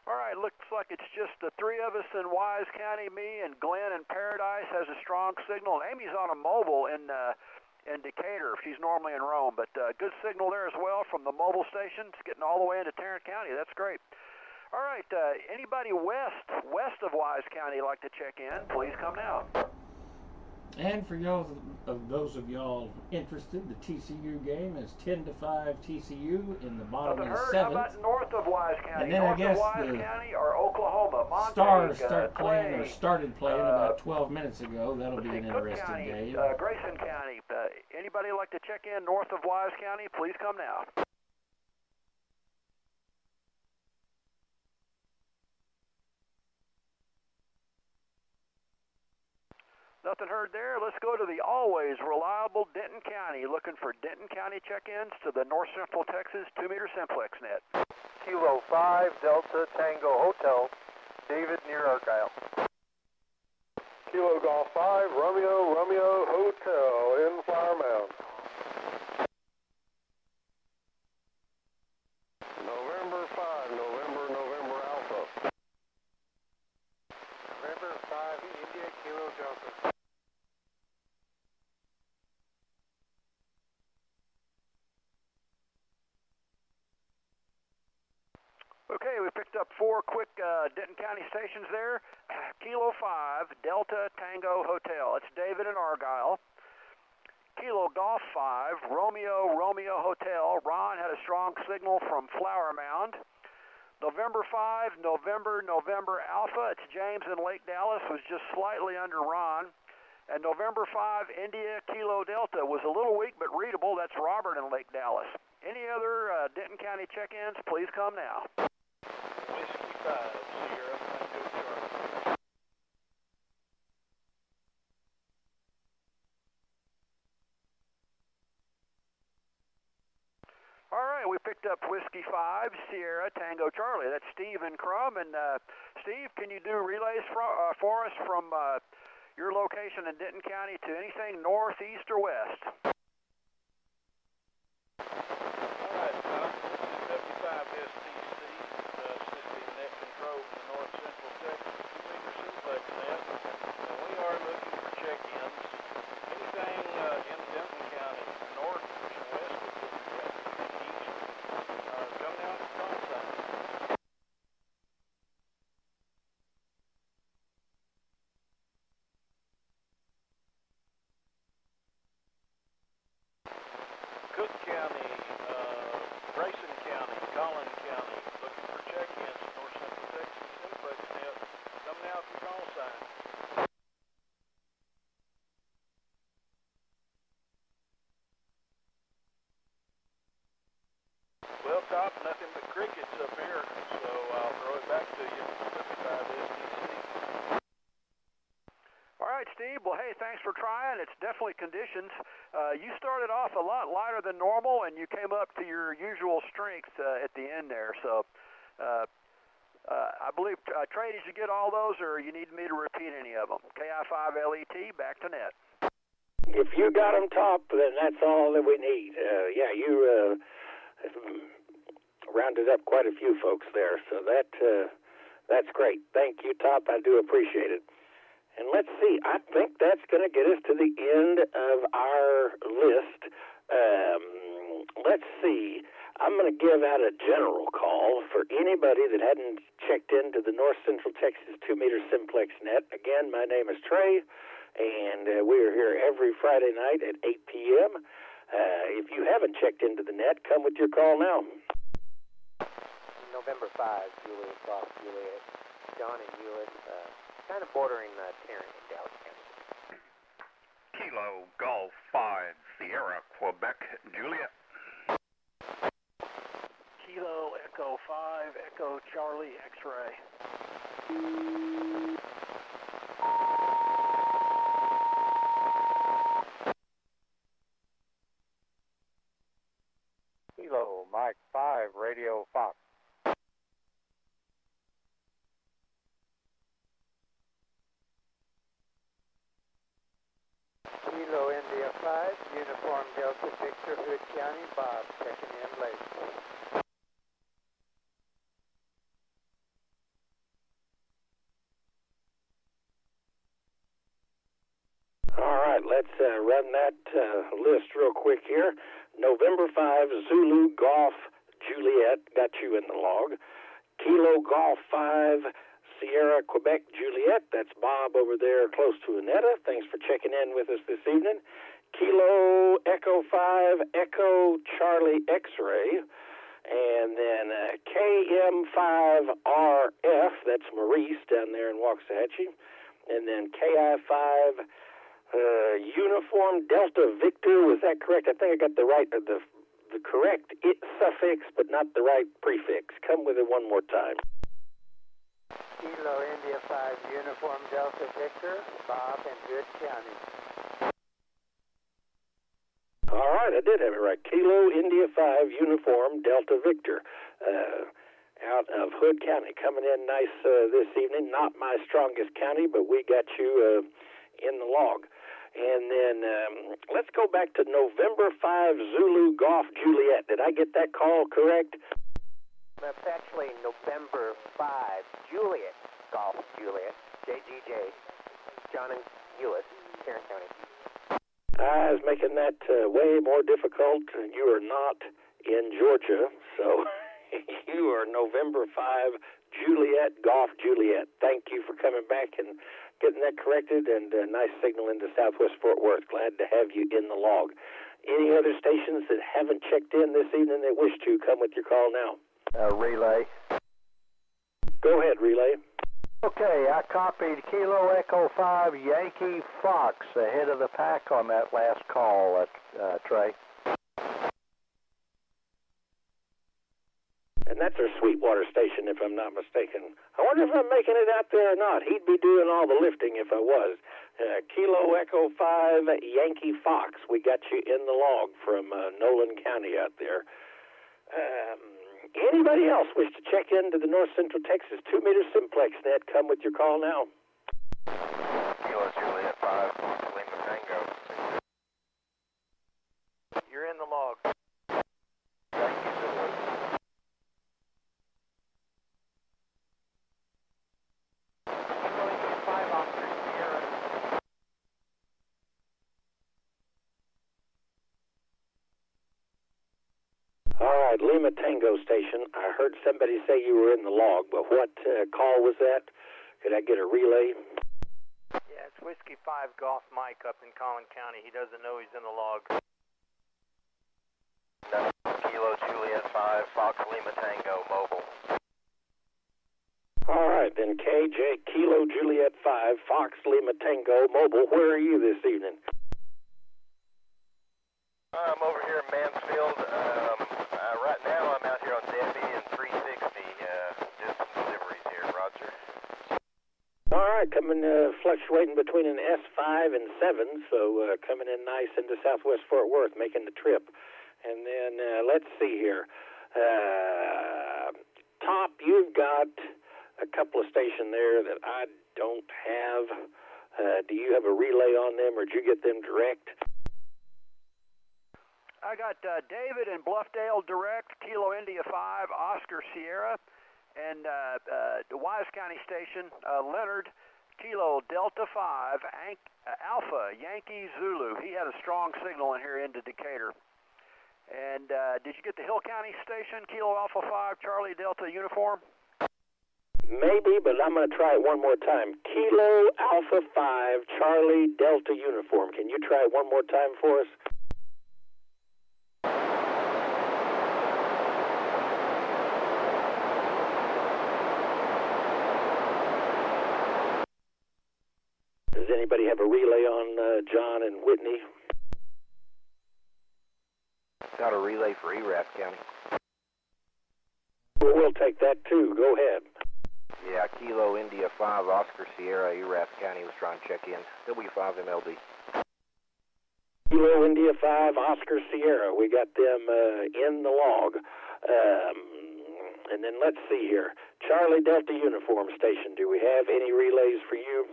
Speaker 1: All right, looks like it's just the three of us in Wise County. Me and Glenn in Paradise has a strong signal. Amy's on a mobile in Decatur. She's normally in Rome, but good signal there as well from the mobile station. It's getting all the way into Tarrant County. That's great. All right, anybody west of Wise County like to check in, please come now.
Speaker 15: And for those of y'all interested, the TCU game is 10-5 TCU in the bottom of the
Speaker 1: How
Speaker 15: seventh.
Speaker 1: about north of Wise County?
Speaker 15: And then
Speaker 1: north
Speaker 15: I guess
Speaker 1: of Wise County or Oklahoma?
Speaker 15: Stars
Speaker 1: Montague,
Speaker 15: started playing about 12 minutes ago. That'll be an
Speaker 1: Cook
Speaker 15: interesting
Speaker 1: County,
Speaker 15: game.
Speaker 1: Grayson County. Anybody like to check in north of Wise County? Please come now. Nothing heard there. Let's go to the always reliable Denton County. Looking for Denton County check-ins to the North Central Texas 2-meter Simplex net.
Speaker 20: Kilo 5 Delta Tango Hotel, David near Argyle.
Speaker 13: Kilo Golf 5 Romeo Hotel in Flower Mound. November 5 November Alpha.
Speaker 20: November 5 India Kilo Delta.
Speaker 1: Okay, we picked up 4 quick Denton County stations there. Kilo 5, Delta Tango Hotel. It's David in Argyle. Kilo Golf 5, Romeo Hotel. Ron had a strong signal from Flower Mound. November 5, November Alpha. It's James in Lake Dallas, was just slightly under Ron. And November 5, India Kilo Delta was a little weak but readable. That's Robert in Lake Dallas. Any other Denton County check-ins, please come now.
Speaker 12: Whiskey 5, Sierra Tango Charlie.
Speaker 1: All right, we picked up Whiskey 5, Sierra Tango Charlie. That's Steve and Crum. And Steve, can you do relays for us from your location in Denton County to anything north, east, or west?
Speaker 12: All right, Tom. This is W5STC, assisting net control for the North Central Texas 2-meter Simplex net. And we are looking for check-ins. Anything in Denton County, north and west of Denton County, east, come down to the call sign. Cook County, Grayson County, Collin County, looking for check-ins, North Central Texas Simplex net. Come now at the call sign. Well, Top, nothing but crickets up here, so I'll throw it back to you. W5STC.
Speaker 1: All right, Steve. Well, hey, thanks for trying. It's definitely conditions. You started off a lot lighter than normal, and you came up to your usual strength at the end there. So I believe, Trey, did you get all those, or you need me to repeat any of them? KI5LET, back to net.
Speaker 6: If you got them top, then that's all that we need. Yeah, you rounded up quite a few folks there, so that's great. Thank you, Top. I do appreciate it. And let's see, I think that's going to get us to the end of our list. Let's see, I'm going to give out a general call for anybody that hadn't checked into the North Central Texas 2-meter Simplex net. Again, my name is Trey, and we are here every Friday night at 8 p.m. If you haven't checked into the net, come with your call now.
Speaker 20: November 5, Juliet, Golf, Juliet, John and Hewlett, kind of bordering Tarrant and Dallas County.
Speaker 3: Kilo Golf 5, Sierra, Quebec, Juliet.
Speaker 5: Kilo Echo 5, Echo Charlie X-ray.
Speaker 20: Kilo Mike 5, Radio Fox. Kilo India 5, Uniform Delta Victor, Hood County, Bob, checking in late.
Speaker 6: All right, let's run that list real quick here. November 5, Zulu Golf Juliet, got you in the log. Kilo Kilo Golf 5, Sierra, Quebec, Juliet. That's Bob over there close to Annetta. Thanks for checking in with us this evening. Kilo Echo 5, Echo Charlie X-Ray. And then KM5RF, that's Maurice down there in Waxahachie. And then KI5 Uniform Delta Victor. Was that correct? I think I got the right, the correct suffix, but not the right prefix. Come with it one more time.
Speaker 10: Kilo India 5 Uniform Delta Victor, Bob in Hood County.
Speaker 6: All right, I did have it right. Kilo India 5 Uniform Delta Victor, out of Hood County, coming in nice this evening. Not my strongest county, but we got you in the log. And then let's go back to November 5 Zulu Golf Juliet. Did I get that call correct?
Speaker 20: That's actually November 5 Juliet Golf Juliet, JGJ, John and Euless, Tarrant County.
Speaker 6: I was making that way more difficult. You are not in Georgia, so you are November 5 Juliet Golf Juliet. Thank you for coming back and getting that corrected, and nice signal into Southwest Fort Worth. Glad to have you in the log. Any other stations that haven't checked in this evening that wish to, come with your call now.
Speaker 10: Relay.
Speaker 6: Go ahead, Relay.
Speaker 10: Okay, I copied Kilo Echo 5 Yankee Fox ahead of the pack on that last call, Trey.
Speaker 6: And that's our Sweetwater station, if I'm not mistaken. I wonder if I'm making it out there or not. He'd be doing all the lifting if I was. Kilo Echo 5 Yankee Fox. We got you in the log from Nolan County out there. Anybody else wish to check into the North Central Texas 2-meter Simplex net? Come with your call now.
Speaker 21: Kilo Juliet 5, Lima Tango.
Speaker 19: You're in the log.
Speaker 21: Thank you, Zulu.
Speaker 19: Kilo 5 Oscar Sierra.
Speaker 6: All right, Lima Tango station. I heard somebody say you were in the log, but what call was that? Could I get a relay?
Speaker 19: Yeah, it's Whiskey 5 Golf Mike up in Collin County. He doesn't know he's in the log.
Speaker 21: Kilo Juliet 5, Fox Lima Tango, mobile.
Speaker 6: All right, then KJ Kilo Juliet 5, Fox Lima Tango, mobile. Where are you this evening?
Speaker 21: I'm over here in Mansfield. Right now I'm out here on Debbie and 360, doing some deliveries here, Roger.
Speaker 6: All right, coming, fluctuating between an S5 and 7, so coming in nice into Southwest Fort Worth, making the trip. And then, let's see here. Top, you've got a couple of stations there that I don't have. Do you have a relay on them, or did you get them direct?
Speaker 1: I got David in Bluffdale direct, Kilo India 5, Oscar Sierra, and the Wise County station, Leonard, Kilo Delta 5, Alpha Yankee Zulu. He had a strong signal in here into Decatur. And did you get the Hill County station, Kilo Alpha 5, Charlie Delta Uniform?
Speaker 6: Maybe, but I'm going to try it one more time. Kilo Alpha 5, Charlie Delta Uniform. Can you try it one more time for us? Does anybody have a relay on John and Whitney?
Speaker 21: Got a relay for ERAF County.
Speaker 6: Well, we'll take that too. Go ahead.
Speaker 21: Yeah, Kilo India 5, Oscar Sierra, ERAF County was trying to check in. W5MLD.
Speaker 6: Kilo India 5, Oscar Sierra. We got them in the log. And then let's see here. Charlie Delta Uniform Station. Do we have any relays for you?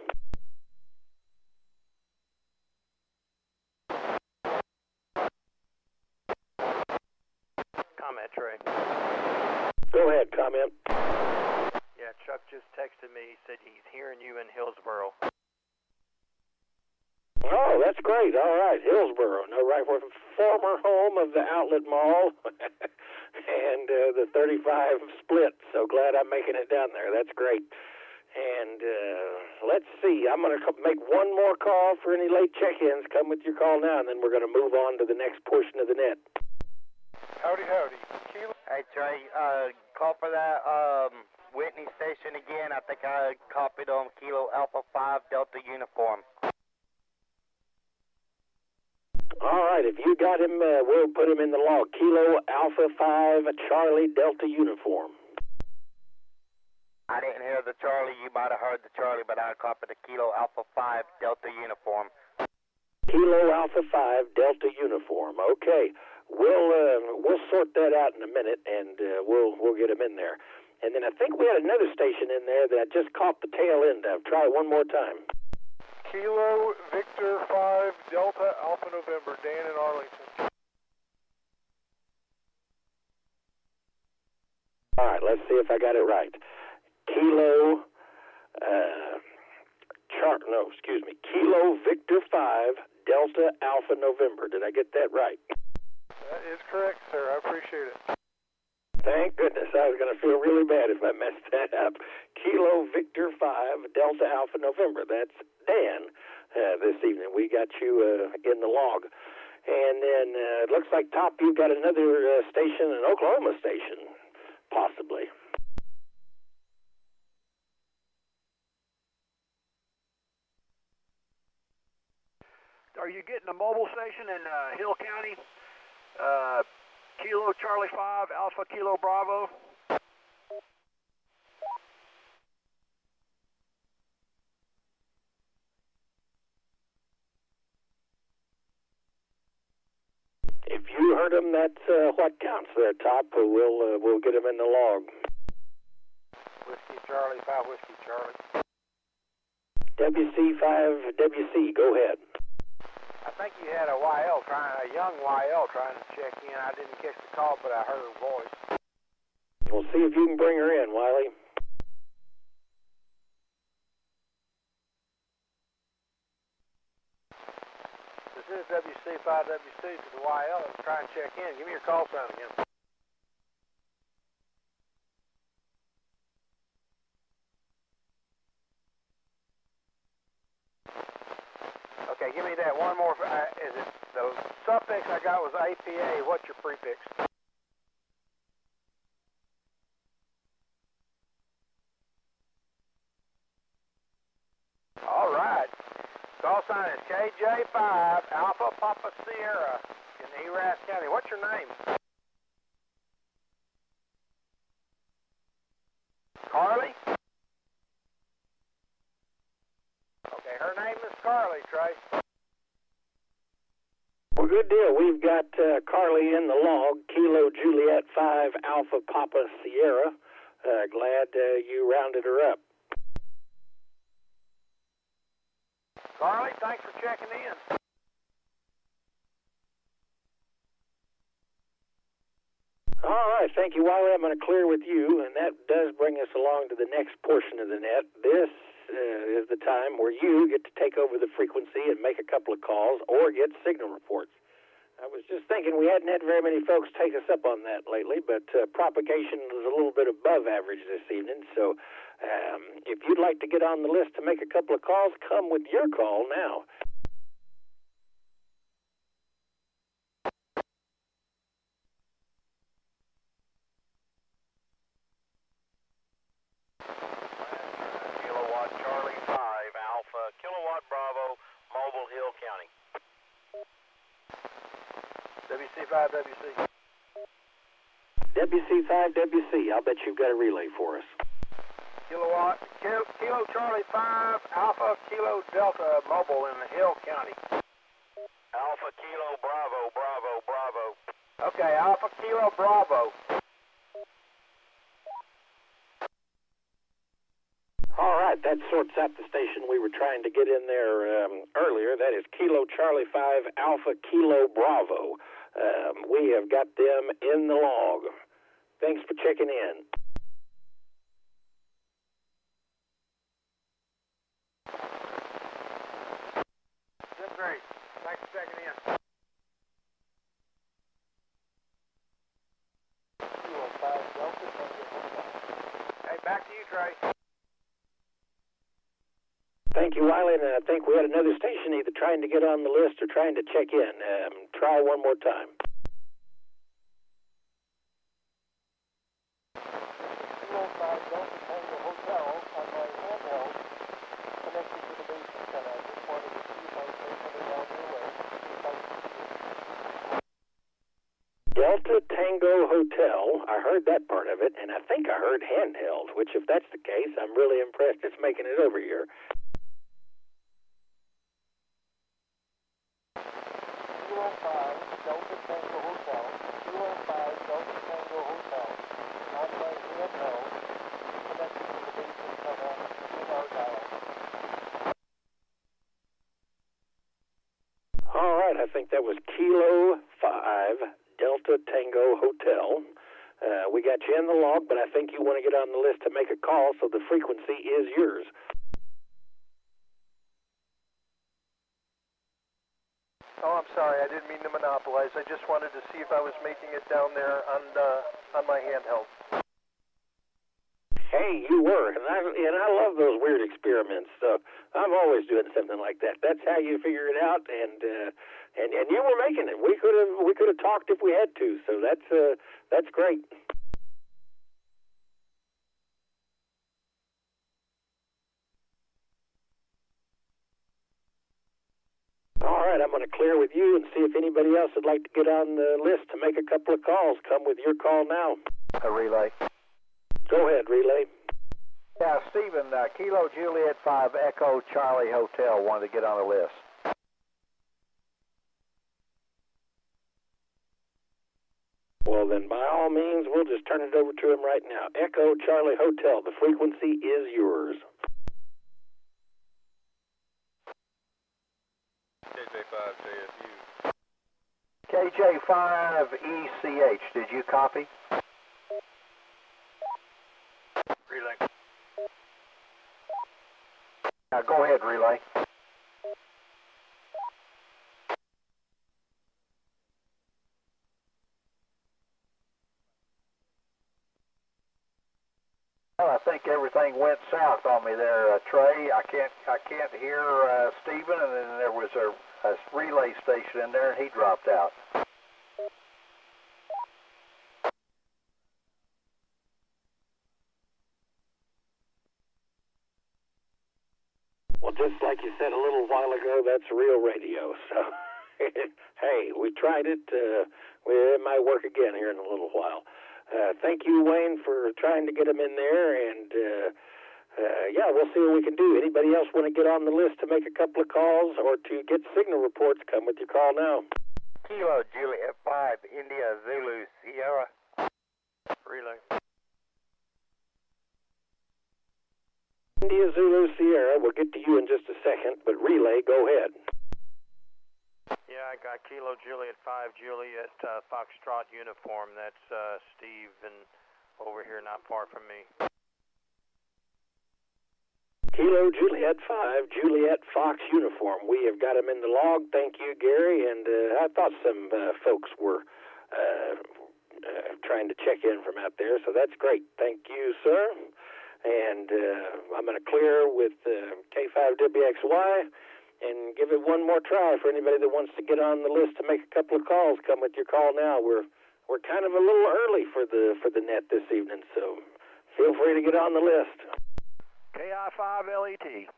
Speaker 19: Comment, Trey.
Speaker 6: Go ahead, comment.
Speaker 19: Yeah, Chuck just texted me. He said he's hearing you in Hillsboro.
Speaker 6: Oh, that's great. All right, Hillsboro. No, right where the former home of the Outlet Mall and the 35 split. So glad I'm making it down there. That's great. And let's see. I'm going to make one more call for any late check-ins. Come with your call now, and then we're going to move on to the next portion of the net.
Speaker 13: Howdy, howdy. Kilo.
Speaker 4: Hey, Trey, call for that Whitney station again. I think I copied on Kilo Alpha 5 Delta Uniform.
Speaker 6: All right, if you got him, we'll put him in the log. Kilo Alpha 5 Charlie Delta Uniform.
Speaker 4: I didn't hear the Charlie. You might have heard the Charlie, but I copied the Kilo Alpha 5 Delta Uniform.
Speaker 6: Kilo Alpha 5 Delta Uniform. Okay, we'll sort that out in a minute, and we'll get him in there. And then I think we had another station in there that I just caught the tail end of. Try it one more time.
Speaker 13: Kilo Victor 5 Delta Alpha November, Dan in Arlington.
Speaker 6: All right, let's see if I got it right. Kilo Kilo Victor 5 Delta Alpha November. Did I get that right?
Speaker 13: That is correct, sir. I appreciate it.
Speaker 6: Thank goodness. I was going to feel really bad if I messed that up. Kilo Victor 5 Delta Alpha November. That's Dan this evening. We got you in the log. And then it looks like, Top, you've got another station, an Oklahoma station, possibly.
Speaker 1: Are you getting a mobile station in Hill County? Kilo Charlie 5 Alpha Kilo Bravo.
Speaker 6: If you heard him, that's what counts there, Top. We'll get him in the log.
Speaker 11: Whiskey Charlie 5 Whiskey Charlie.
Speaker 6: WC5 WC, go ahead.
Speaker 11: I think you had a young YL trying to check in. I didn't catch the call, but I heard her voice.
Speaker 6: We'll see if you can bring her in, Wiley.
Speaker 11: This is WC5WC to the YL. Let's try and check in. Give me your call sign again. Okay, give me that one more. Is it the suffix I got was APA? What's your prefix? All right. Call sign is KJ5 Alpha Papa Sierra in Erath County. What's your name? Carly? Okay, her name is Carly, Trey.
Speaker 6: Well, good deal. We've got Carly in the log, Kilo Juliet 5 Alpha Papa Sierra. Glad you rounded her up.
Speaker 11: Carly, thanks for checking in.
Speaker 6: All right, thank you, Wiley. I'm going to clear with you, and that does bring us along to the next portion of the net. This is the time where you get to take over the frequency and make a couple of calls or get signal reports. I was just thinking we hadn't had very many folks take us up on that lately, but propagation was a little bit above average this evening, so if you'd like to get on the list to make a couple of calls, come with your call now.
Speaker 21: Kilowatt Charlie 5 Alpha Kilowatt Bravo, Mobile Hill County.
Speaker 11: WC5 WC.
Speaker 6: WC5 WC, I'll bet you've got a relay for us.
Speaker 11: Kilo Charlie 5 Alpha Kilo Delta Mobile in the Hill County.
Speaker 21: Alpha Kilo Bravo, Bravo, Bravo.
Speaker 11: Okay, Alpha Kilo Bravo.
Speaker 6: All right, that sorts out the station we were trying to get in there earlier. That is Kilo Charlie 5 Alpha Kilo Bravo. We have got them in the log. Thanks for checking in.
Speaker 12: Back to you, Trey.
Speaker 6: Thank you, Wiley, and I think we had another station either trying to get on the list or trying to check in. Try one more time. Delta Tango Hotel, I heard that part of it, and I think I heard handheld, which if that's the case, I'm really impressed it's making it over here. All right, I think that was Kilo 5 Delta Tango Hotel. We got you in the log, but I think you want to get on the list to make a call, so the frequency is yours.
Speaker 10: Oh, I'm sorry. I didn't mean to monopolize. I just wanted to see if I was making it down there on my handheld.
Speaker 6: Hey, you were, and I love those weird experiments. So I'm always doing something like that. That's how you figure it out, and you were making it. We could have talked if we had to. So that's great. All right, I'm going to clear with you and see if anybody else would like to get on the list to make a couple of calls. Come with your call now.
Speaker 10: A relay.
Speaker 6: Go ahead, relay.
Speaker 10: Yeah, Stephen, Kilo Juliet 5 Echo Charlie Hotel wanted to get on the list.
Speaker 6: Well, then, by all means, we'll just turn it over to him right now. Echo Charlie Hotel, the frequency is yours.
Speaker 10: KJ5JFU. KJ5ECH, did you copy?
Speaker 12: Relay.
Speaker 10: Go ahead, relay. Well, I think everything went south on me there, Trey. I can't hear Stephen, and then there was a relay station in there, and he dropped out.
Speaker 6: Well, just like you said a little while ago, that's real radio. So, hey, we tried it. It might work again here in a little while. Thank you, Wayne, for trying to get him in there, and yeah, we'll see what we can do. Anybody else want to get on the list to make a couple of calls or to get signal reports? Come with your call now.
Speaker 4: Kilo Juliet 5 India Zulu Sierra.
Speaker 12: Relay.
Speaker 6: India Zulu Sierra, we'll get to you in just a second, but relay, go ahead.
Speaker 19: Yeah, I got Kilo Juliet 5 Juliet Foxtrot uniform. That's Steve and over here not far from me.
Speaker 6: Kilo Juliet 5 Juliet Fox uniform. We have got him in the log. Thank you, Gary. And I thought some folks were trying to check in from out there, so that's great. Thank you, sir. And I'm going to clear with K5WXY and give it one more try for anybody that wants to get on the list to make a couple of calls. Come with your call now. We're kind of a little early for the net this evening, so feel free to get on the list.
Speaker 1: KI5LET.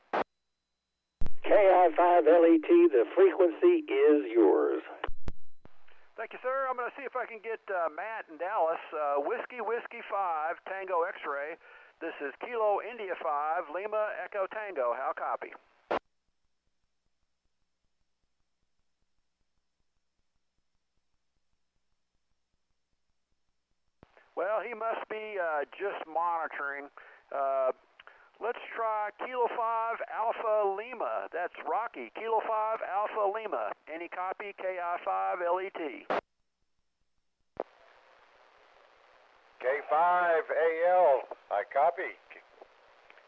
Speaker 6: KI5LET, the frequency is yours.
Speaker 1: Thank you, sir. I'm going to see if I can get Matt in Dallas. Whiskey 5 Tango X-ray. This is Kilo India 5 Lima Echo Tango. How copy? Well, he must be just monitoring. Let's try Kilo 5 Alpha Lima. That's Rocky. Kilo 5 Alpha Lima. Any copy? KI5LET.
Speaker 21: K5AL, I copy.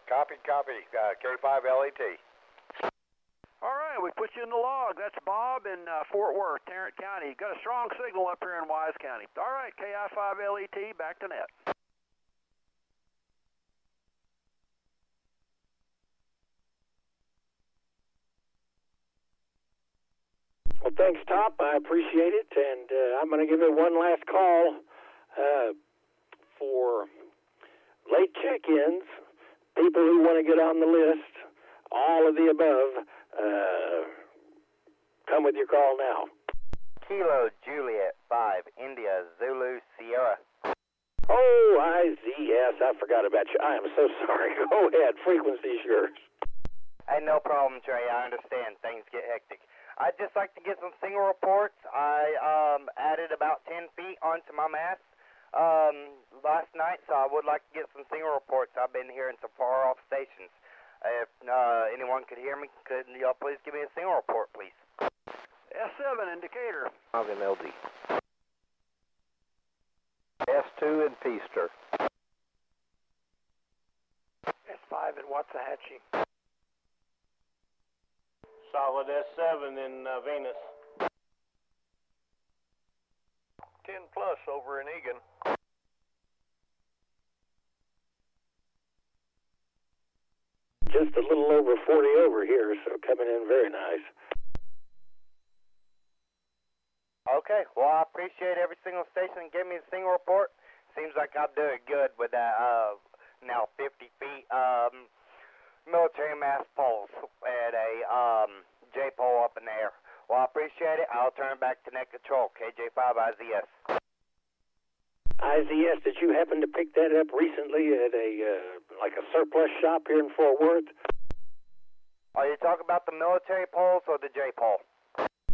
Speaker 21: Copy. K5LET.
Speaker 1: All right, we put you in the log. That's Bob in Fort Worth, Tarrant County. Got a strong signal up here in Wise County. All right, KI5LET, back to net.
Speaker 6: Well, thanks, Top. I appreciate it, and I'm going to give it one last call for late check-ins, people who want to get on the list, all of the above. Come with your call now.
Speaker 4: Kilo Juliet 5, India Zulu Sierra.
Speaker 6: Oh, IZS, I forgot about you. I am so sorry. Go ahead, frequency's yours.
Speaker 4: Hey, no problem, Trey. I understand. Things get hectic. I'd just like to get some single reports. I added about 10 feet onto my mast last night, so I would like to get some single reports. I've been hearing some far-off stations. If anyone could hear me, could y'all please give me a single report, please?
Speaker 1: S7 indicator.
Speaker 10: Malvin LD. S2 and Peaster.
Speaker 19: S5 and Waxahachie.
Speaker 11: Solid S7 in Venus.
Speaker 21: 10 plus over in Egan.
Speaker 6: Just a little over 40 over here, so coming in very nice.
Speaker 4: Okay, well, I appreciate every single station that gave me a single report. Seems like I'm doing good with that now 50 feet military mast poles and a J-pole up in the air. Well, I appreciate it. I'll turn back to net control. KJ5 IZS.
Speaker 6: IZS, did you happen to pick that up recently at a like a surplus shop here in Fort Worth?
Speaker 4: Are you talking about the military poles or the J-pole?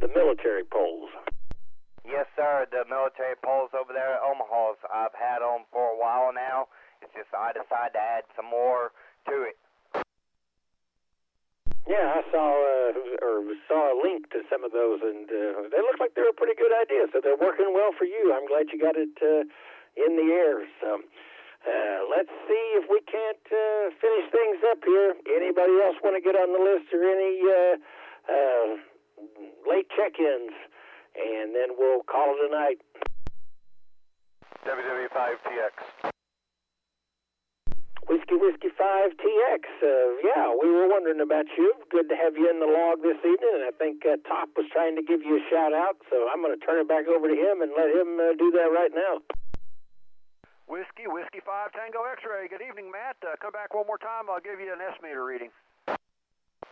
Speaker 6: The military poles.
Speaker 4: Yes, sir. The military poles over there at Omaha's. I've had them for a while now. It's just I decided to add some more to it.
Speaker 6: Yeah, I saw a link to some of those, and they look like they're a pretty good idea. So they're working well for you. I'm glad you got it in the air. So let's see if we can't finish things up here. Anybody else want to get on the list or any late check-ins? And then we'll call it a night.
Speaker 21: WW5TX.
Speaker 6: Whiskey 5 TX. Yeah, we were wondering about you. Good to have you in the log this evening, and I think Top was trying to give you a shout-out, so I'm going to turn it back over to him and let him do that right now.
Speaker 1: Whiskey 5 Tango X-ray. Good evening, Matt. Come back one more time. I'll give you an S-meter reading.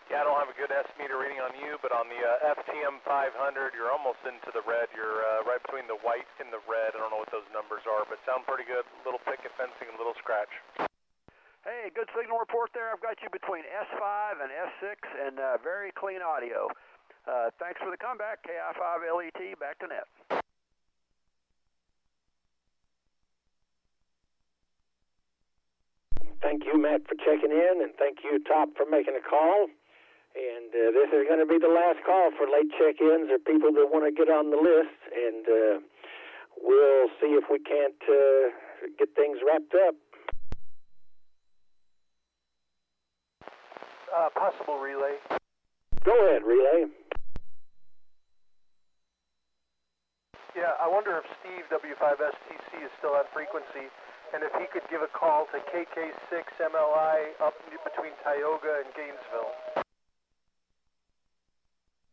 Speaker 21: Yeah, I don't have a good S-meter reading on you, but on the FTM500, you're almost into the red. You're right between the white and the red. I don't know what those numbers are, but sound pretty good. Little picket fencing and little scratch.
Speaker 1: Hey, good signal report there. I've got you between S5 and S6 and very clean audio. Thanks for the comeback. KI5LET, back to net.
Speaker 6: Thank you, Matt, for checking in, and thank you, Top, for making a call. And this is going to be the last call for late check-ins or people that want to get on the list, and we'll see if we can't get things wrapped up.
Speaker 13: Possible relay.
Speaker 6: Go ahead, relay.
Speaker 13: Yeah, I wonder if Steve, W5STC, is still on frequency, and if he could give a call to KK6MLI up between Tioga and Gainesville.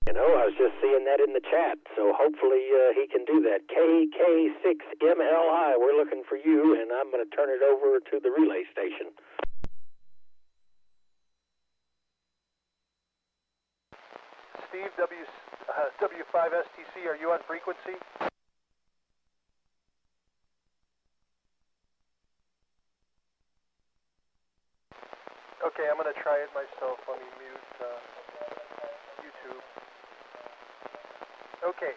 Speaker 6: You know, I was just seeing that in the chat, so hopefully he can do that. KK6MLI, we're looking for you, and I'm going to turn it over to the relay station.
Speaker 13: Steve, W5STC, are you on frequency? Okay, I'm going to try it myself. Let me mute YouTube. Okay,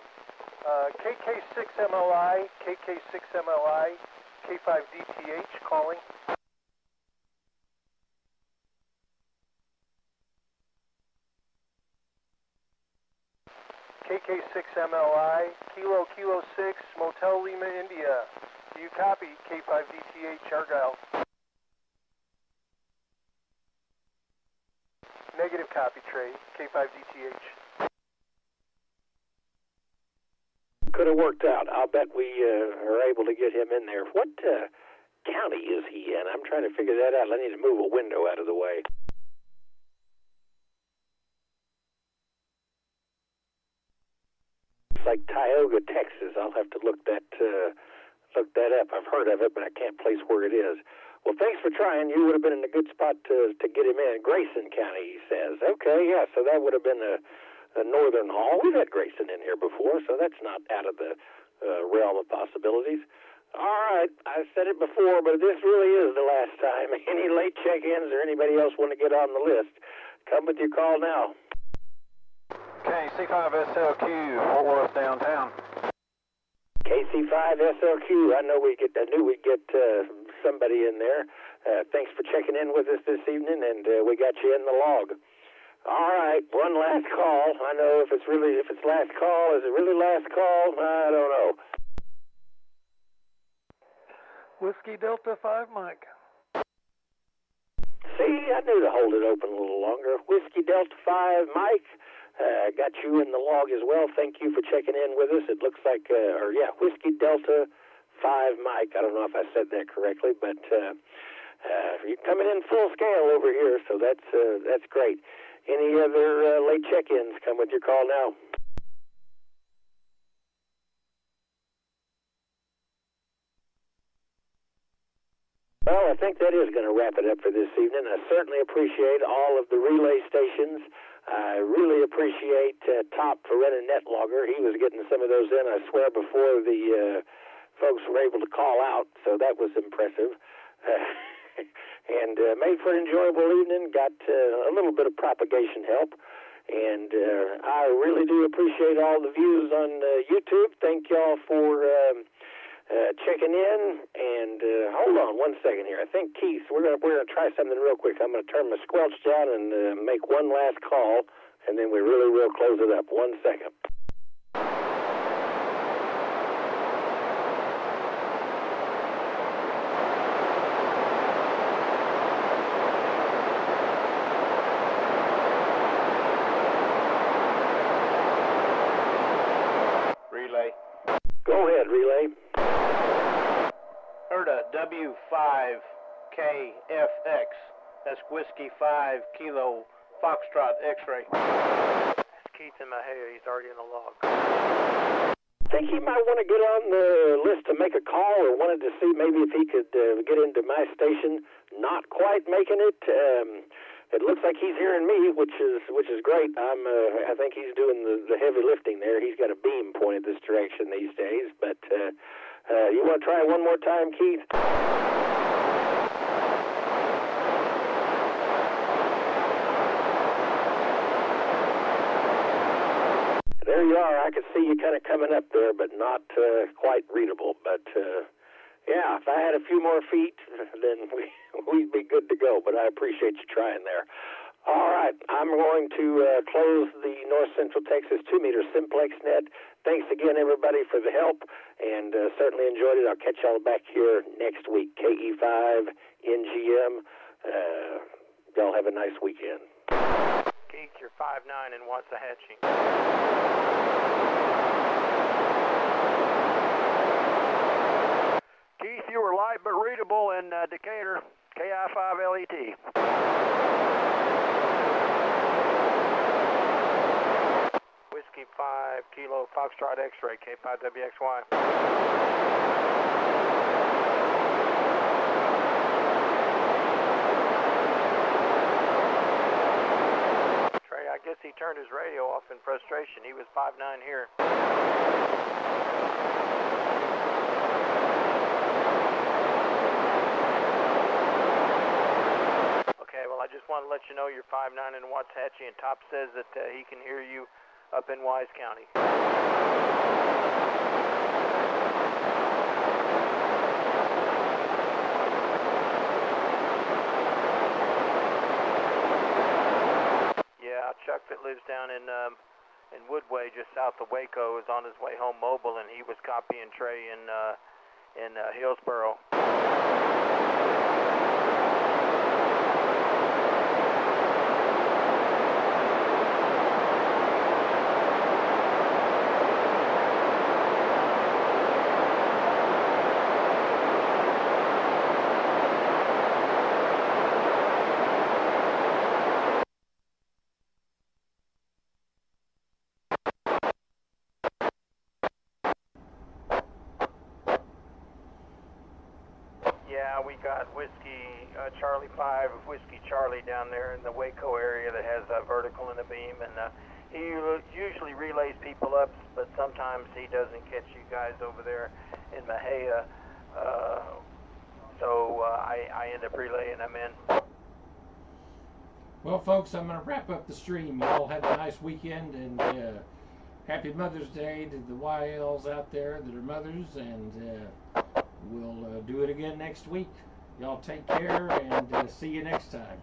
Speaker 13: KK6MLI, K5DTH calling. KK6MLI, Kilo 6, Motel Lima, India. Do you copy? K5DTH, Argyle. Negative copy, Trey. K5DTH.
Speaker 6: Could have worked out. I'll bet we are able to get him in there. What county is he in? I'm trying to figure that out. I need to move a window out of the way. It's like Tioga, Texas. I'll have to look that up. I've heard of it, but I can't place where it is. Well, thanks for trying. You would have been in a good spot to get him in. Grayson County, he says. Okay, yeah, so that would have been a northern haul. We've had Grayson in here before, so that's not out of the realm of possibilities. All right, I said it before, but this really is the last time. Any late check-ins or anybody else want to get on the list, come with your call now.
Speaker 21: KC5SLQ, Fort Worth downtown.
Speaker 6: KC5SLQ, I knew we'd get somebody in there. Thanks for checking in with us this evening, and we got you in the log. All right, one last call. I know if it's last call, is it really last call? I don't know.
Speaker 13: Whiskey Delta 5, Mike.
Speaker 6: See, I knew to hold it open a little longer. Whiskey Delta 5, Mike. Got you in the log as well. Thank you for checking in with us. It looks like, Whiskey Delta 5, Mike. I don't know if I said that correctly, but you're coming in full scale over here, so that's great. Any other late check-ins? Come with your call now. Well, I think that is going to wrap it up for this evening. I certainly appreciate all of the relay stations. I really appreciate Top for running NetLogger. He was getting some of those in, I swear, before the folks were able to call out, so that was impressive. And made for an enjoyable evening, got a little bit of propagation help. And I really do appreciate all the views on YouTube. Thank y'all for checking in. And hold on one second here. I think, Keith, we're gonna try something real quick. I'm going to turn my squelch down and make one last call, and then we really will close it up. 1 second.
Speaker 21: Relay.
Speaker 6: Go ahead, relay.
Speaker 21: Heard a W5KFX. That's Whiskey 5 Kilo Foxtrot X-ray.
Speaker 19: It's Keith in my hair. He's already in the log.
Speaker 6: Think he might want to get on the list to make a call, or wanted to see maybe if he could get into my station. Not quite making it. It looks like he's hearing me, which is great. I think he's doing the heavy lifting there. He's got a beam pointed this direction these days. But you want to try one more time, Keith? There you are. I could see you kind of coming up there, but not quite readable. But yeah, if I had a few more feet, then we'd be good to go. But I appreciate you trying there. All right, I'm going to close the North Central Texas 2-meter Simplex net. Thanks again, everybody, for the help, and certainly enjoyed it. I'll catch y'all back here next week. KE5 NGM. Y'all have a nice weekend.
Speaker 19: Keith, you're 5'9" and Waxahachie.
Speaker 1: Keith, you were light but readable in Decatur, KI5LET.
Speaker 19: Whiskey 5 Kilo Foxtrot X-ray, K5WXY. Trey, I guess he turned his radio off in frustration. He was 5'9" here. Well, I just want to let you know you're 5'9" in Waxahachie, and Top says that he can hear you up in Wise County. Yeah, Chuck that lives down in Woodway, just south of Waco, is on his way home mobile, and he was copying Trey in Hillsboro. we got Whiskey Charlie 5, Whiskey Charlie down there in the Waco area that has a vertical in the beam, and he usually relays people up, but sometimes he doesn't catch you guys over there in Mahia, so I end up relaying them in.
Speaker 15: Well, folks, I'm going to wrap up the stream. You all have a nice weekend, and happy Mother's Day to the YLs out there that are mothers, and we'll do it again next week. Y'all take care, and see you next time.